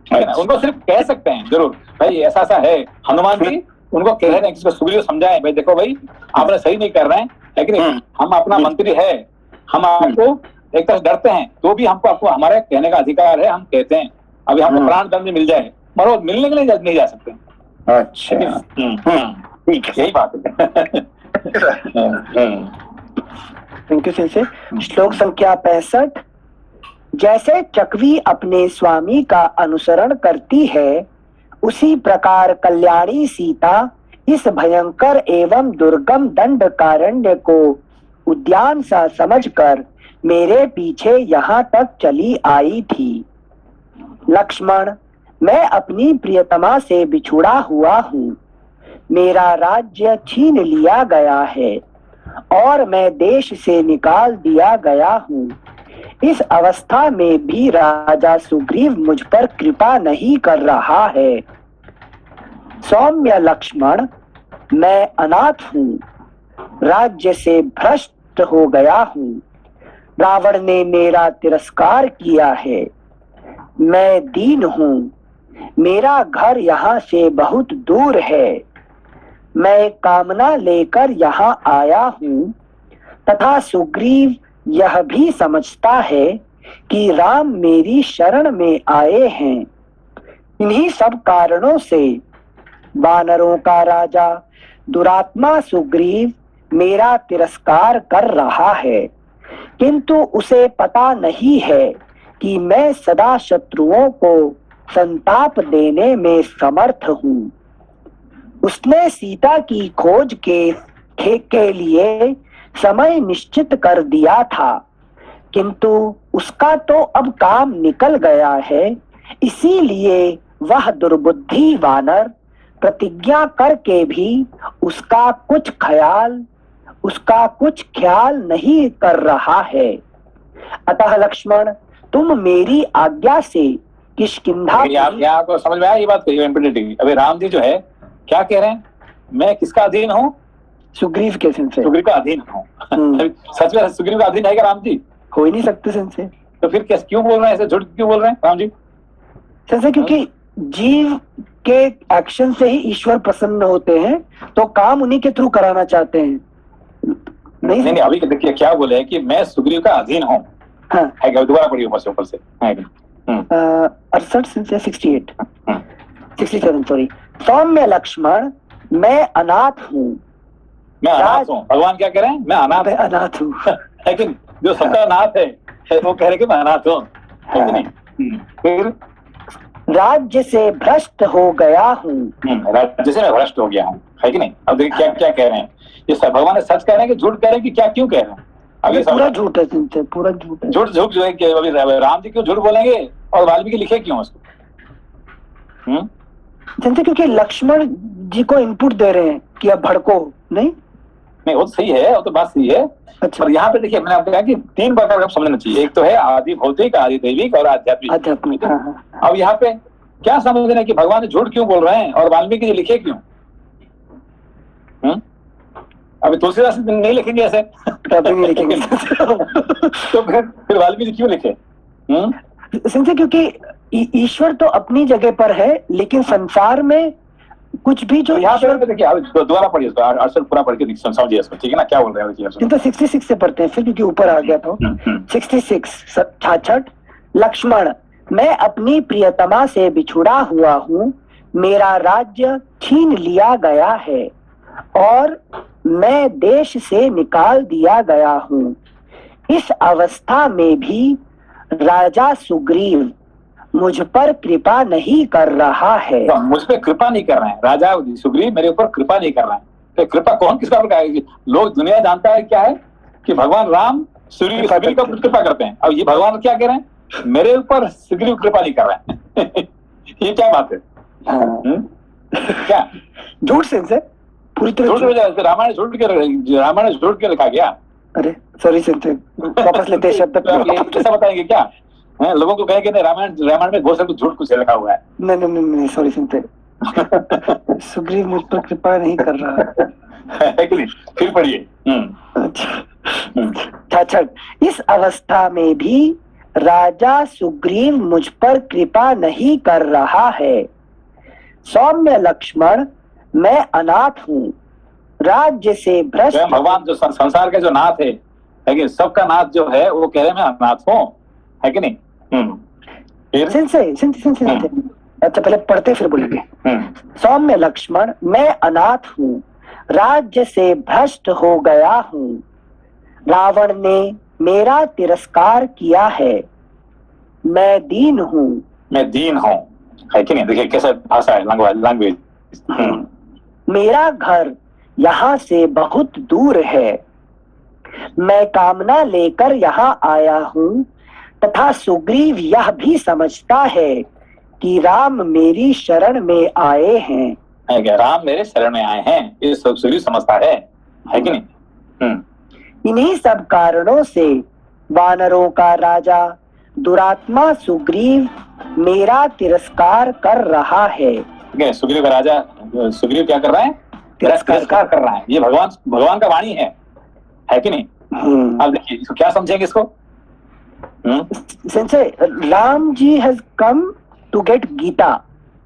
ठीक है ना? उनको सिर्फ कह सकते हैं जरूर, भाई ऐसा ऐसा है। हनुमान जी उनको कह रहे हैं, सुग्रीव समझाए, भाई देखो भाई, आप सही नहीं कर रहे हैं, है कि नहीं? हम अपना मंत्री है, हम आपको एक तरह डरते हैं, तो भी हमको हमारे कहने का अधिकार है, हम कहते हैं अभी हमको प्राण दंड मिल जाए, मगर वो मिलने के लिए नहीं जा सकते। अच्छा, ठीक है, यही बात है। Thank you sensei. श्लोक संख्या 65। जैसे चकवी अपने स्वामी का अनुसरण करती है, उसी प्रकार कल्याणी सीता इस भयंकर एवं दुर्गम दंडकारण्य को उद्यान सा समझकर मेरे पीछे यहाँ तक चली आई थी। लक्ष्मण, मैं अपनी प्रियतमा से बिछुड़ा हुआ हूँ, मेरा राज्य छीन लिया गया है और मैं देश से निकाल दिया गया हूँ। इस अवस्था में भी राजा सुग्रीव मुझ पर कृपा नहीं कर रहा है। सौम्य लक्ष्मण, मैं अनाथ हूँ, राज्य से भ्रष्ट हो गया हूँ, रावण ने मेरा तिरस्कार किया है, मैं दीन हूँ, मेरा घर यहाँ से बहुत दूर है, मैं कामना लेकर यहाँ आया हूँ तथा सुग्रीव यह भी समझता है कि राम मेरी शरण में आए हैं। इन्हीं सब कारणों से वानरों का राजा दुरात्मा सुग्रीव मेरा तिरस्कार कर रहा है, किंतु उसे पता नहीं है कि मैं सदा शत्रुओं को संताप देने में समर्थ हूँ। उसने सीता की खोज के लिए समय निश्चित कर दिया था, किंतु उसका तो अब काम निकल गया है, इसीलिए वह दुर्बुद्धि वानर प्रतिज्ञा करके भी उसका कुछ ख्याल नहीं कर रहा है। अतः लक्ष्मण, तुम मेरी आज्ञा से किष्किंधा। आपको समझ में आया ये बात? अभी राम जी जो है क्या कह रहे हैं? मैं किसका अधीन हूँ? सुग्रीव के सिंह से। सुग्रीव का अधीन हूँ। सच में सुग्रीव का अधीन है क्या राम जी? हो ही नहीं सकते सिंह से। तो फिर क्यों बोल रहे हैं ऐसे, झूठ क्यों बोल रहे हैं राम जी? सिंह, क्योंकि जीव के एक्शन से ही ईश्वर प्रसन्न होते हैं, तो काम उन्हीं के थ्रू कराना चाहते हैं। नहीं, अभी देखिए क्या बोले कि मैं सुग्रीव का अधीन हूँ। हाँ, दोबारा पढ़िए ऊपर से। 68 से 67 सॉरी। सौम्य लक्ष्मण, मैं अनाथ हूँ। मैं अनाथ हूँ। भगवान क्या कह रहे हैं? मैं अनाथ हूँ। लेकिन जो सबका अनाथ है वो कह रहे कि मैं अनाथ हूँ, है कि नहीं? फिर राज्य से भ्रष्ट हो गया हूँ। राज्य से मैं भ्रष्ट हो गया हूँ, है कि नहीं? अब देखिए क्या क्या कह रहे हैं ये सब, भगवान सच कह रहे हैं कि झूठ कह रहे हैं कि क्या क्यों कह रहे हैं? अभी पूरा झूठ है चिंतन, पूरा झूठ है। झूठ झूठ जो है कि अभी राम जी क्यों झूठ बोलेंगे और वाल्मीकि लिखे क्यों उसको? चिंतन क्योंकि लक्ष्मण जी को इनपुट दे रहे हैं कि अब भड़को नहीं। नहीं वो तो सही है, वो तो बात सही है। अच्छा। पर यहाँ पे देखिए मैंने आपको कहा कि 3 प्रकार का समझना चाहिए, एक तो है आदि भौतिक, आदि दैविक और आध्यात्मिक। अब यहाँ पे क्या समझना है कि भगवान झूठ क्यों बोल रहे हैं और वाल्मीकि जी लिखे क्यों? अभी तुलसीदास नहीं लिखेंगे ऐसे नहीं लिखेंगे तो फिर वाल्मीकि क्यों लिखे? संजय क्योंकि ईश्वर तो अपनी जगह पर है, लेकिन संसार में कुछ भी जो यहाँ पे देखिए दोबारा पढ़िए इसको, अरसर पूरा पढ़ के समझिए इसको, ठीक है ना? क्या बोल रहे हैं? किंतु 66 से पढ़ते हैं फिर, क्योंकि ऊपर आ गया तो 66 66 लक्ष्मण, मैं अपनी प्रियतमा से बिछुड़ा हुआ हूँ, मेरा राज्य छीन लिया गया है और मैं देश से निकाल दिया गया हूँ। इस अवस्था में भी राजा सुग्रीव मुझ पर कृपा नहीं कर रहा है। तो मुझ पर कृपा नहीं कर रहे हैं, राजा सुग्रीव मेरे ऊपर कृपा नहीं कर रहे हैं। तो कृपा कौन किसका कर? लोग दुनिया जानता है क्या है कि भगवान राम सुग्रीव का कृपा करते हैं। अब ये भगवान क्या कह रहे हैं? मेरे ऊपर सुग्रीव कृपा नहीं कर रहे हैं ये क्या बात है? क्या झूठ से पूरी तरह रामायण झूठ के लिखा गया? अरे सॉरी सिंह, वापस लेते हैं शब्द। कैसा बताएंगे क्या? लोगों को कहेंगे रामायण में बहुत सारा झूठ कुछ लिखा हुआ है। नहीं सॉरी सिंह, सुग्रीव मुझ पर कृपा नहीं कर रहा है कि नहीं? फिर पढ़िए। अच्छा, इस अवस्था में भी राजा सुग्रीव मुझ पर कृपा नहीं कर रहा है। सौम्य लक्ष्मण, मैं अनाथ हूँ, राज्य से भ्रष्ट। भगवान जो संसार के जो नाथ है कि सबका नाथ जो है वो कह रहे मैं अनाथ हूँ, है कि नहीं? अच्छा पहले पढ़ते फिर बोलेंगे। सौम्य लक्ष्मण, मैं अनाथ हूँ, राज्य से भ्रष्ट हो गया हूँ, रावण ने मेरा तिरस्कार किया है, मैं दीन हूँ। मैं दीन हूँ, है कि नहीं? देखिए कैसा भाषा है, लैंग्वेज। मेरा घर यहाँ से बहुत दूर है, मैं कामना लेकर यहाँ आया हूँ, तथा सुग्रीव यह भी समझता है कि राम मेरी शरण में आए हैं। राम मेरे शरण में आए हैं, ये सुग्रीव समझता है कि नहीं? इन्हीं सब कारणों से वानरों का राजा दुरात्मा सुग्रीव मेरा तिरस्कार कर रहा है। सुग्रीव का राजा सुग्रीव क्या कर रहा है? तिरस्कार कर रहा है। ये भगवान का वाणी है कि नहीं? अब देखिए इसको क्या समझेंगे इसको? Sanjay, Ram ji has come to get Gita,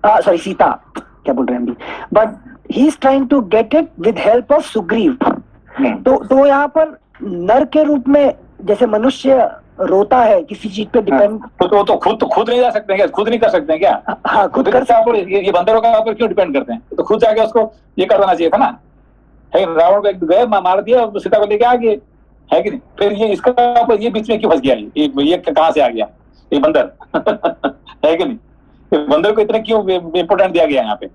sorry Sita, क्या बोल रहे हैं हम भी, but he is trying to get it with help of Sugriv. तो यहाँ पर नर के रूप में जैसे मनुष्य रोता है किसी चीज पे डिपेंड, तो खुद नहीं जा सकते हैं क्या? खुद नहीं कर सकते हैं क्या? हाँ खुद कर सकते। ये बंदरों का ऊपर क्यों डिपेंड करते हैं? तो खुद जाके उसको ये कर देना चाहिए था ना। है रावण को एक गए मार दिया, सीता को लेके आ गए, है कि नहीं? फिर ये इसका ये बीच में क्यों फंस गया? ये कहाँ से आ गया ये बंदर? है कि नहीं? बंदर को इतना क्यों इम्पोर्टेंट दिया गया यहाँ पे?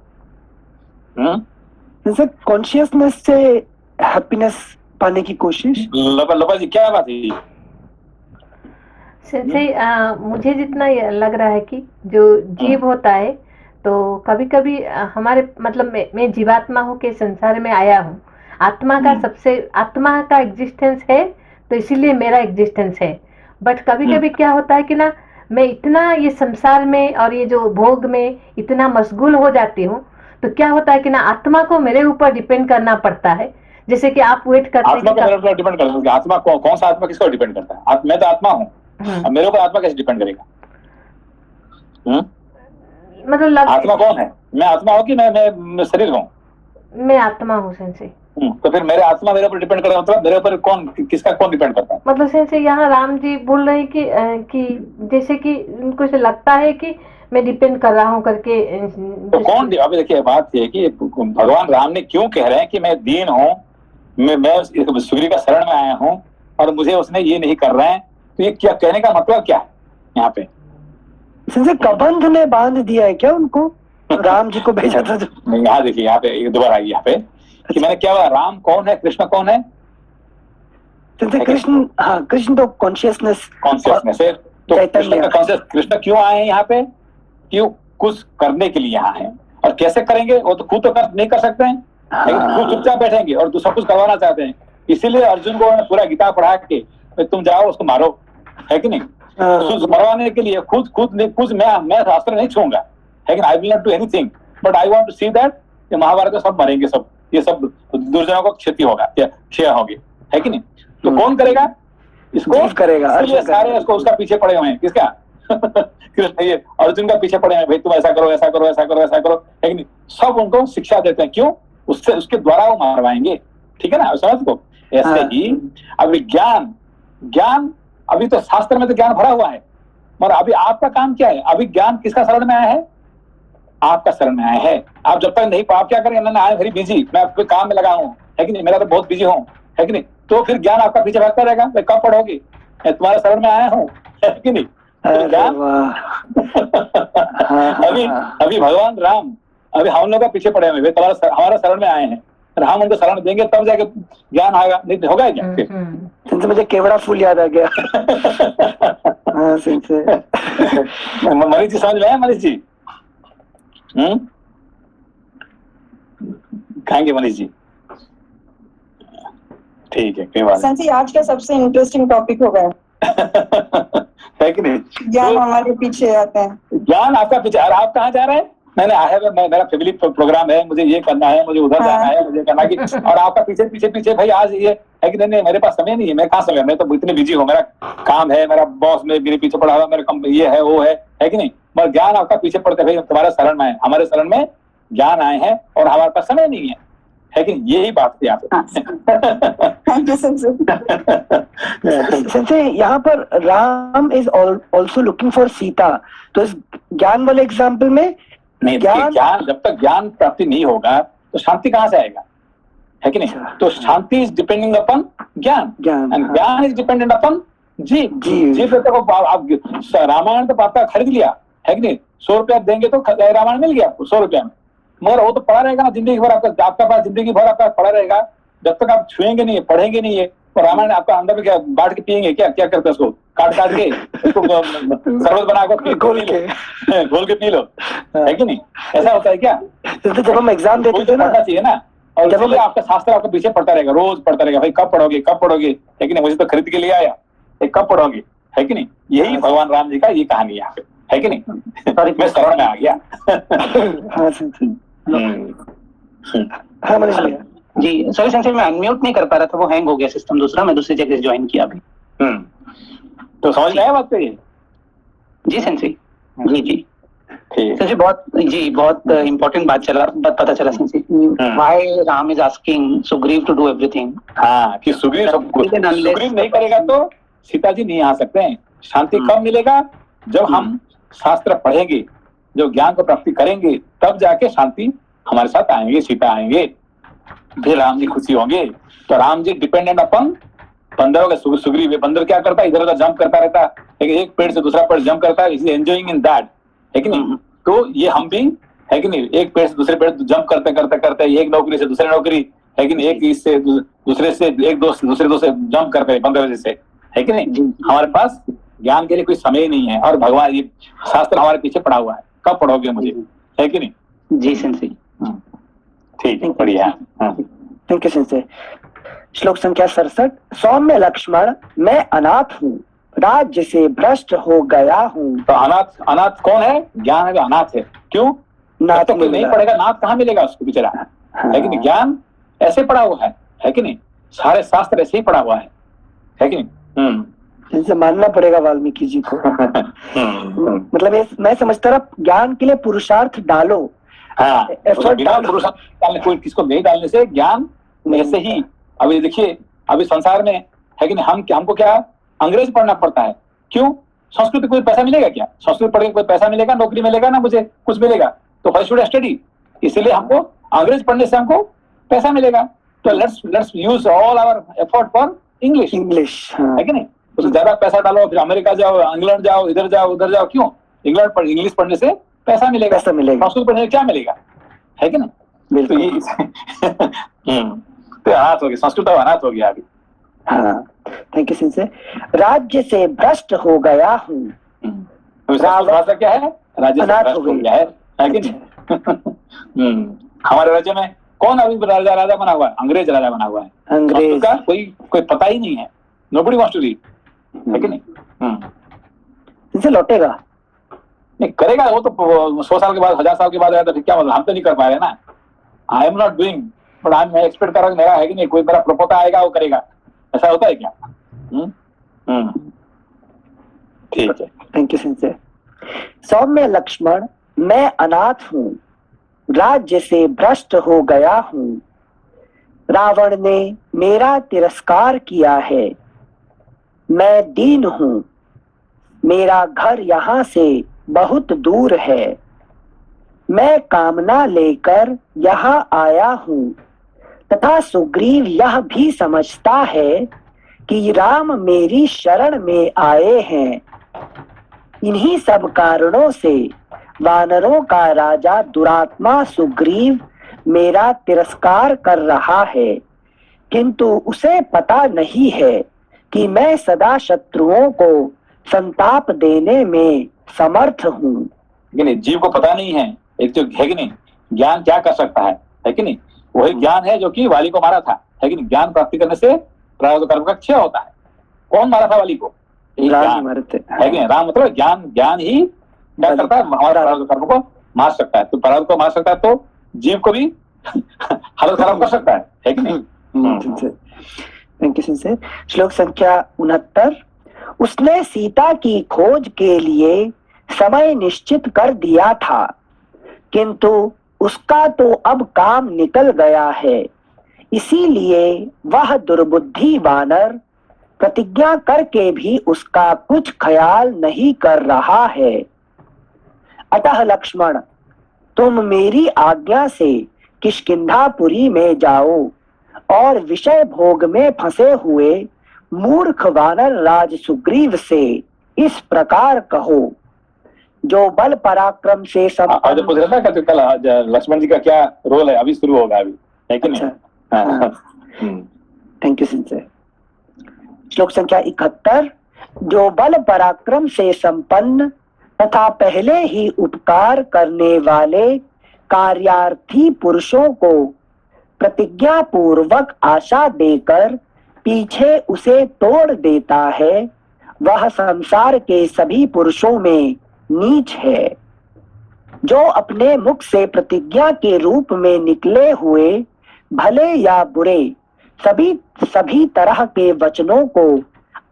कॉन्शियसनेस से हैप्पीनेस पाने की कोशिश। लोपा जी क्या बात है? मुझे जितना लग रहा है कि जो जीव होता है तो कभी कभी हमारे मतलब मैं जीवात्मा हूँ के संसार में आया हूँ, आत्मा का एग्जिस्टेंस है तो इसीलिए मेरा एग्जिस्टेंस है। बट कभी कभी क्या होता है कि ना मैं इतना ये संसार में और ये जो भोग में इतना मशगूल हो जाती हूँ, तो क्या होता है कि ना आत्मा को मेरे ऊपर डिपेंड करना पड़ता है। जैसे कि आप वेट करते हैं, आत्मा को डिपेंड करता है। आत्मा कौन सा आत्मा किसको डिपेंड करता है? मैं तो आत्मा हूँ, मेरे ऊपर आत्मा कैसे डिपेंड करेगा? मतलब आत्मा कौन है? मैं आत्मा हूँ कि मैं शरीर हूँ? मैं आत्मा हूँ सेंसे। तो फिर मेरे आत्मा मेरे ऊपर डिपेंड करेगा, मतलब मेरे ऊपर किसका कौन डिपेंड करता है? मतलब सेंसे यहाँ राम जी बोल रहे हैं कि जैसे कि उनको ऐसे लगता है कि मैं डिपेंड कर रहा हूँ करके। तो कौन? अभी देखिए बात ये है कि भगवान राम ने क्यों कह रहे हैं कि मैं दीन हूँ, मैं सुग्रीव का शरण में आया हूँ और मुझे उसने ये नहीं कर रहे हैं, तो ये क्या कहने का मतलब क्या है यहाँ पे? संजय कबंध ने बांध दिया है क्या उनको, राम जी को भेजा था जो? नहीं, यहाँ देखिए, यहाँ पे दोबारा आई यहाँ पे कि मैंने क्या हुआ, राम कौन है, कृष्ण कौन है? संजय कृष्ण, हाँ कृष्ण तो कॉन्शियसनेस है। तो कृष्ण का कॉन्शियस, कृष्ण क्यों आए हैं यहाँ पे? क्यों? कुछ करने के लिए यहाँ है। और कैसे करेंगे? वो तो खुद तो नहीं कर सकते हैं, लेकिन खुद चुपचाप बैठेंगे और सब कुछ करवाना चाहते हैं। इसीलिए अर्जुन को पूरा गीता पढ़ा के तुम जाओ उसको मारो, है कि नहीं? मरवाने के लिए खुद मैं शास्त्र नहीं छूंगा, लेकिन I will not do anything, but I want to see that Mahabharata में सब मरेंगे, सब ये सब दुर्जनों को क्षति होगा, क्षय होगी, है कि नहीं? तो कौन करेगा इसको? करेगा, इसलिए सारे उसको उसका पीछे पड़े हुए हैं। किसका? कृष्ण, ये अर्जुन का पीछे पड़े हैं, भाई तुम ऐसा करो, ऐसा करो, ऐसा करो, ऐसा करो, है कि नहीं? सब उनको शिक्षा देते हैं। क्यों? उससे उसके द्वारा वो मारवाएंगे, ठीक है ना? समझ को? ऐसे ही अभी ज्ञान अभी तो शास्त्र में तो ज्ञान भरा हुआ है, मगर अभी आपका काम क्या है? अभी ज्ञान किसका शरण में आया है? आपका शरण में आया है। आप जब तक नहीं, आप क्या करेंगे? मैंने आई एम वेरी बिजी, मैं अपने काम में लगा हूँ, है कि नहीं? मेरा तो बहुत बिजी हूँ, है कि नहीं? तो फिर ज्ञान आपका पीछे भागता रहेगा, मैं कब पढ़ोगी, मैं तुम्हारे शरण में आया हूँ, है कि नहीं? ज्ञान अभी भगवान राम अभी हम लोग का पीछे पड़े हुए, हमारा शरण में आए हैं, हम उनको शरण देंगे तब जाके ज्ञान आएगा, नहीं तो होगा क्या? संजय मुझे केवड़ा फूल याद आ गया। हाँ संजय, मनीष जी समझ में आया? मनीष जी खाएंगे मनीष जी? ठीक है, कोई बात नहीं। संजय आज का सबसे इंटरेस्टिंग टॉपिक हो गया है कि नहीं? ज्ञान हमारे पीछे आता है, ज्ञान आपका पीछे। और आप कहाँ जा रहे हैं? मैंने आया मेरा फैमिली प्रोग्राम है, मुझे ये करना है, मुझे उधर जाना है, मुझे करना की, और आपका पीछे पीछे पीछे भाई आज ये है कि नहीं, मेरे पास समय नहीं है, मैं कहाँ समय, मैं तो इतनी बिजी हूँ, मेरा काम है, मेरा बॉस मेरे पीछे पड़ा हुआ, मेरा ये है वो है कि नहीं? मगर ज्ञान आपका पीछे पड़ते भाई, तुम्हारे शरण में आए, हमारे शरण में ज्ञान आए हैं और हमारे पास समय नहीं है कि नहीं? यही बात थी आप। संजय यहाँ पर Ram is also looking for Sita, तो इस ज्ञान वाले एग्जाम्पल में नहीं, ज्ञान जब तक ज्ञान प्राप्ति नहीं होगा तो शांति कहाँ से आएगा, है कि नहीं? तो शांति इज डिपेंडिंग अपॉन ज्ञान, ज्ञान इज डिपेंडेंट अपॉन जीव। जीव आप रामायण तो आपका खरीद लिया, है कि नहीं? 100 रुपया देंगे तो रामायण मिल गया आपको 100 रुपया में, मगर वो तो पड़ा रहेगा ना जिंदगी भर, आपका पास जिंदगी भर आपका पड़ा रहेगा, जब तक आप छुएंगे नहीं, पढ़ेंगे नहीं है। और रामायण आपका अंदर में क्या बांट के पियेंगे, क्या क्या करते हैं? उसको काट के उसको शरबत बना के घोल के पी लो, है कि नहीं? ऐसा होता है क्या? जब हम एग्जाम देते थे ना, पढ़ना चाहिए ना। और जब आपका शास्त्र आपके पीछे पढ़ता रहेगा, रोज पढ़ता रहेगा, भाई कब पढ़ोगे, है कि नहीं? मुझे तो खरीद के लिए आया, कब पढ़ोगे, है कि नहीं? यही भगवान राम जी का ये कहानी यहाँ पे, है कि नहीं? मैं शरण में आ गया। हाँ मनीष भैया जी, सॉरी संजय, मैं अनम्यूट नहीं कर पा रहा था, वो हैंग हो गया सिस्टम दूसरा, मैं दूसरी जगह से ज्वाइन किया अभी। तो समझ में आया बात? जी संजय, जी संजय, बहुत इम्पोर्टेंट बात पता चला Sanjay, why Ram is asking Sugriva to do everything. हाँ, कि सुग्रीव सब कुछ, सुग्रीव नहीं करेगा तो सीता जी नहीं आ सकते हैं। शांति कब मिलेगा? जब हम शास्त्र पढ़ेंगे, जो ज्ञान को प्राप्ति करेंगे, तब जाके शांति हमारे साथ आएंगे, सीता आएंगे, फिर राम जी खुशी होंगे। तो राम जी डिपेंडेंट अपन बंदरों का। सुग्रीव बंदर क्या करता है? इधर उधर जंप करता रहता है, एक पेड़ से दूसरा पेड़ जंप करता है, इसलिए एंजॉयिंग इन दैट, है कि नहीं? तो ये हम भी, है कि नहीं, एक पेड़ से दूसरे पेड़ जंप करते करते करते, एक नौकरी से दूसरी नौकरी, है कि नहीं, एक इससे दूसरे से एक दोस्त दूसरे दोस्त से जंप करते हैं बंदर जैसे, है कि नहीं? हमारे पास ज्ञान के लिए कोई समय नहीं है, और भगवान ये शास्त्र हमारे पीछे पड़ा हुआ है, कब पढ़ोगे मुझे, है कि नहीं? जी संजय, ठीक है, बढ़िया। Thank you Sanjay. श्लोक संख्या 67। सौम्य लक्ष्मण, मैं अनाथ हूँ, राज्य से भ्रष्ट हो गया हूँ। तो अनाथ कौन है? ज्ञान है, अनाथ है। क्यों? नाथ तो नहीं पढ़ेगा, नाथ कहाँ मिलेगा उसको बेचारा, है कि नहीं? ज्ञान ऐसे पड़ा हुआ है कि नहीं? सारे शास्त्र ऐसे ही पड़ा हुआ है कि नहीं? इनसे मानना पड़ेगा वाल्मीकि जी को। मतलब मैं समझता रहा, ज्ञान के लिए पुरुषार्थ डालो, एफर्ट डालो। कोई किसको नहीं डालने से ज्ञान ऐसे ही। अभी देखिए, अभी संसार में, है कि नहीं, हमको क्या अंग्रेज पढ़ना पड़ता है। क्यों? संस्कृत कोई पैसा मिलेगा क्या? संस्कृत पढ़ के कोई पैसा मिलेगा, नौकरी मिलेगा ना, मुझे कुछ मिलेगा? तो व्हाई शुड आई स्टडी? इसलिए हमको अंग्रेज पढ़ने से हमको पैसा मिलेगा। तो let's use all our effort for English, है कि नहीं? उसमें ज्यादा पैसा डालो, फिर अमेरिका जाओ, इंग्लैंड जाओ, इधर जाओ उधर जाओ। क्यों? इंग्लिश पढ़ने से पैसा मिलेगा, पैसा मिलेगा, संस्कृत पढ़ने से क्या मिलेगा, है कि नहीं? तो ये तो अनाथ हो गया, संस्कृत अब अनाथ हो गया अभी। हाँ, थैंक यू सिंह। राज्य से भ्रष्ट हो गया हूँ। भाषा क्या है? राज्य से भ्रष्ट हो गया है कि नहीं? हमारे राज्य में कौन अभी राजा बना हुआ है? अंग्रेज राजा बना हुआ है। अंग्रेज का कोई पता ही नहीं है, नोबडी वांट्स टू रीड, है कि नहीं? इनसे लौटेगा नहीं, करेगा वो तो 100 साल के बाद, 1000 साल के बाद आया तो फिर क्या मतलब, हम तो नहीं कर पा रहे ना। I am not doing, but I am expect कर रहा हूं मेरा, है कि नहीं, कोई मेरा प्रपोता आएगा वो करेगा, ऐसा होता है क्या? ठीक है, थैंक यू सिंह। सौम्य लक्ष्मण, मैं अनाथ हूँ, राज्य से भ्रष्ट हो गया हूँ। रावण ने मेरा तिरस्कार किया है, मैं दीन हूँ, मेरा घर यहाँ से बहुत दूर है। मैं कामना लेकर यहाँ आया हूँ तथा सुग्रीव यह भी समझता है कि राम मेरी शरण में आए हैं। इन्हीं सब कारणों से वानरों का राजा दुरात्मा सुग्रीव मेरा तिरस्कार कर रहा है, किंतु उसे पता नहीं है कि मैं सदा शत्रुओं को संताप देने में समर्थ हूँ। जीव को पता नहीं है एक जो है कि नहीं, ज्ञान क्या कर सकता है कि नहीं? वही ज्ञान है जो कि वाली को मारा था, है कि नहीं? ज्ञान प्राप्ति करने से प्रारब्ध कर्म का क्षय होता है। कौन मारा था वाली को? राम, है कि नहीं? राम मतलब ज्ञान ही क्या करता है, हमारे प्रारब्ध कर्म को मार सकता है। तो प्रारब्ध को मार सकता है तो जीव को भी हालत खराब कर सकता है कि नहीं? Thank you Singh. श्लोक संख्या 69। उसने सीता की खोज के लिए समय निश्चित कर दिया था, किंतु उसका तो अब काम निकल गया है, इसीलिए वह दुर्बुद्धि वानर प्रतिज्ञा करके भी उसका कुछ ख्याल नहीं कर रहा है। अतः लक्ष्मण, तुम मेरी आज्ञा से किष्किंधापुरी में जाओ और विषय भोग में फंसे हुए मूर्ख वानर राज सुग्रीव से इस प्रकार कहो, जो बल पराक्रम से आज पूछ रहा था कि कल लक्ष्मण जी का क्या रोल है, अभी शुरू होगा अभी, है कि नहीं? Thank you Singh. श्लोक संख्या 71। जो बल पराक्रम से संपन्न तथा पहले ही उपकार करने वाले कार्यार्थी पुरुषों को प्रतिज्ञा पूर्वक आशा देकर पीछे उसे तोड़ देता है, वह संसार के सभी पुरुषों में नीच है। जो अपने मुख से प्रतिज्ञा के रूप में निकले हुए भले या बुरे सभी तरह के वचनों को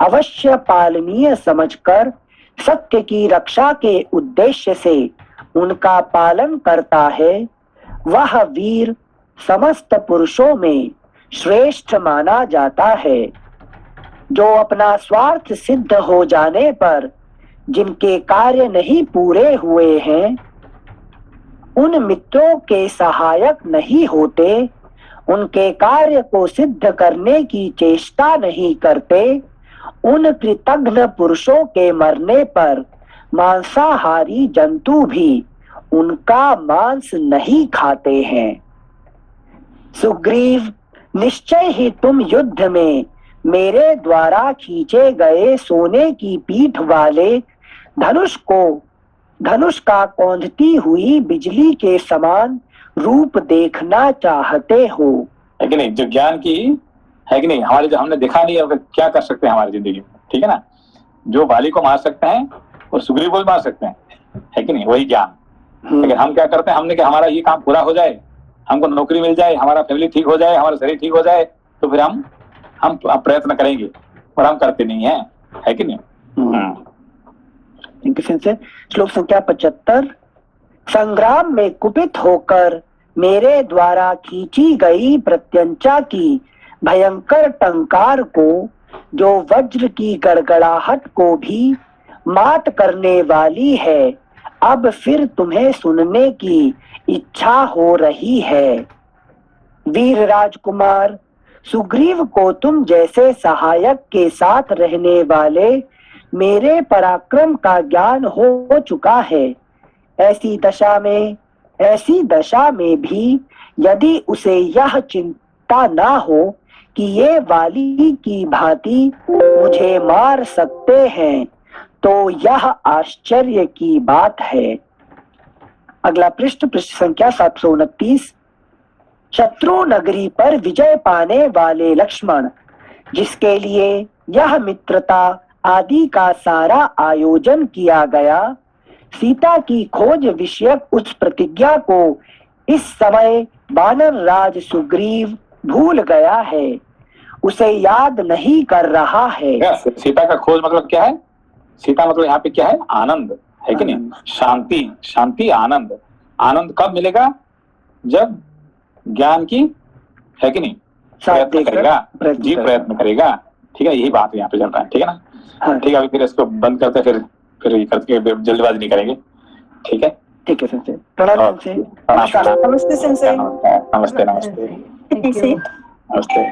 अवश्य पालनीय समझकर सत्य की रक्षा के उद्देश्य से उनका पालन करता है, वह वीर समस्त पुरुषों में श्रेष्ठ माना जाता है। जो अपना स्वार्थ सिद्ध हो जाने पर जिनके कार्य नहीं पूरे हुए हैं, उन मित्रों के सहायक नहीं होते, उनके कार्य को सिद्ध करने की चेष्टा नहीं करते, उन कृतघ्न पुरुषों के मरने पर मांसाहारी जंतु भी उनका मांस नहीं खाते हैं। सुग्रीव, निश्चय ही तुम युद्ध में मेरे द्वारा खींचे गए सोने की पीठ वाले धनुष का कौंधती हुई बिजली के समान रूप देखना चाहते हो, है कि नहीं? जो ज्ञान की है कि नहीं, हमारे जो हमने देखा नहीं है क्या कर सकते हैं हमारी जिंदगी में, ठीक है ना? जो वाली को मार सकते हैं और सुग्रीव को भी मार सकते हैं, है कि नहीं? वही ज्ञान। लेकिन हम क्या करते हैं, हमने कि हमारा ये काम पूरा हो जाए, हमको नौकरी मिल जाए, हमारा फैमिली ठीक हो जाए, हमारा शरीर ठीक हो जाए, तो फिर हम प्रयत्न करेंगे, और हम करते नहीं है कि नहीं? श्लोक संख्या 75। संग्राम में कुपित होकर मेरे द्वारा खींची गई प्रत्यंचा की भयंकर टंकार को, जो वज्र की गड़गड़ाहट को भी मात करने वाली है, अब फिर तुम्हें सुनने की इच्छा हो रही है। वीर राजकुमार, सुग्रीव को तुम जैसे सहायक के साथ रहने वाले मेरे पराक्रम का ज्ञान हो चुका है। ऐसी दशा में भी यदि उसे यह चिंता ना हो कि ये वाली की भांति मुझे मार सकते हैं, तो यह आश्चर्य की बात है। अगला पृष्ठ संख्या 729। शत्रु नगरी पर विजय पाने वाले लक्ष्मण, जिसके लिए यह मित्रता आदि का सारा आयोजन किया गया, सीता की खोज विषयक उस प्रतिज्ञा को इस समय वानर राज सुग्रीव भूल गया है, उसे याद नहीं कर रहा है। सीता का खोज मतलब क्या है? सीता मतलब यहाँ पे क्या है? आनंद है कि नहीं? शांति, शांति, आनंद। आनंद कब मिलेगा? जब ज्ञान की है कि नहीं प्रयत्न करेगा, प्रयत्न करेगा। ठीक है, यही बात यहाँ पे चल रहा है। ठीक है ना? हाँ। ठीक है, अभी फिर इसको बंद करते, फिर ये करके जल्दबाजी नहीं करेंगे। ठीक है, ठीक है सर। प्रणाम। नमस्ते सर। नमस्ते, नमस्ते, नमस्ते।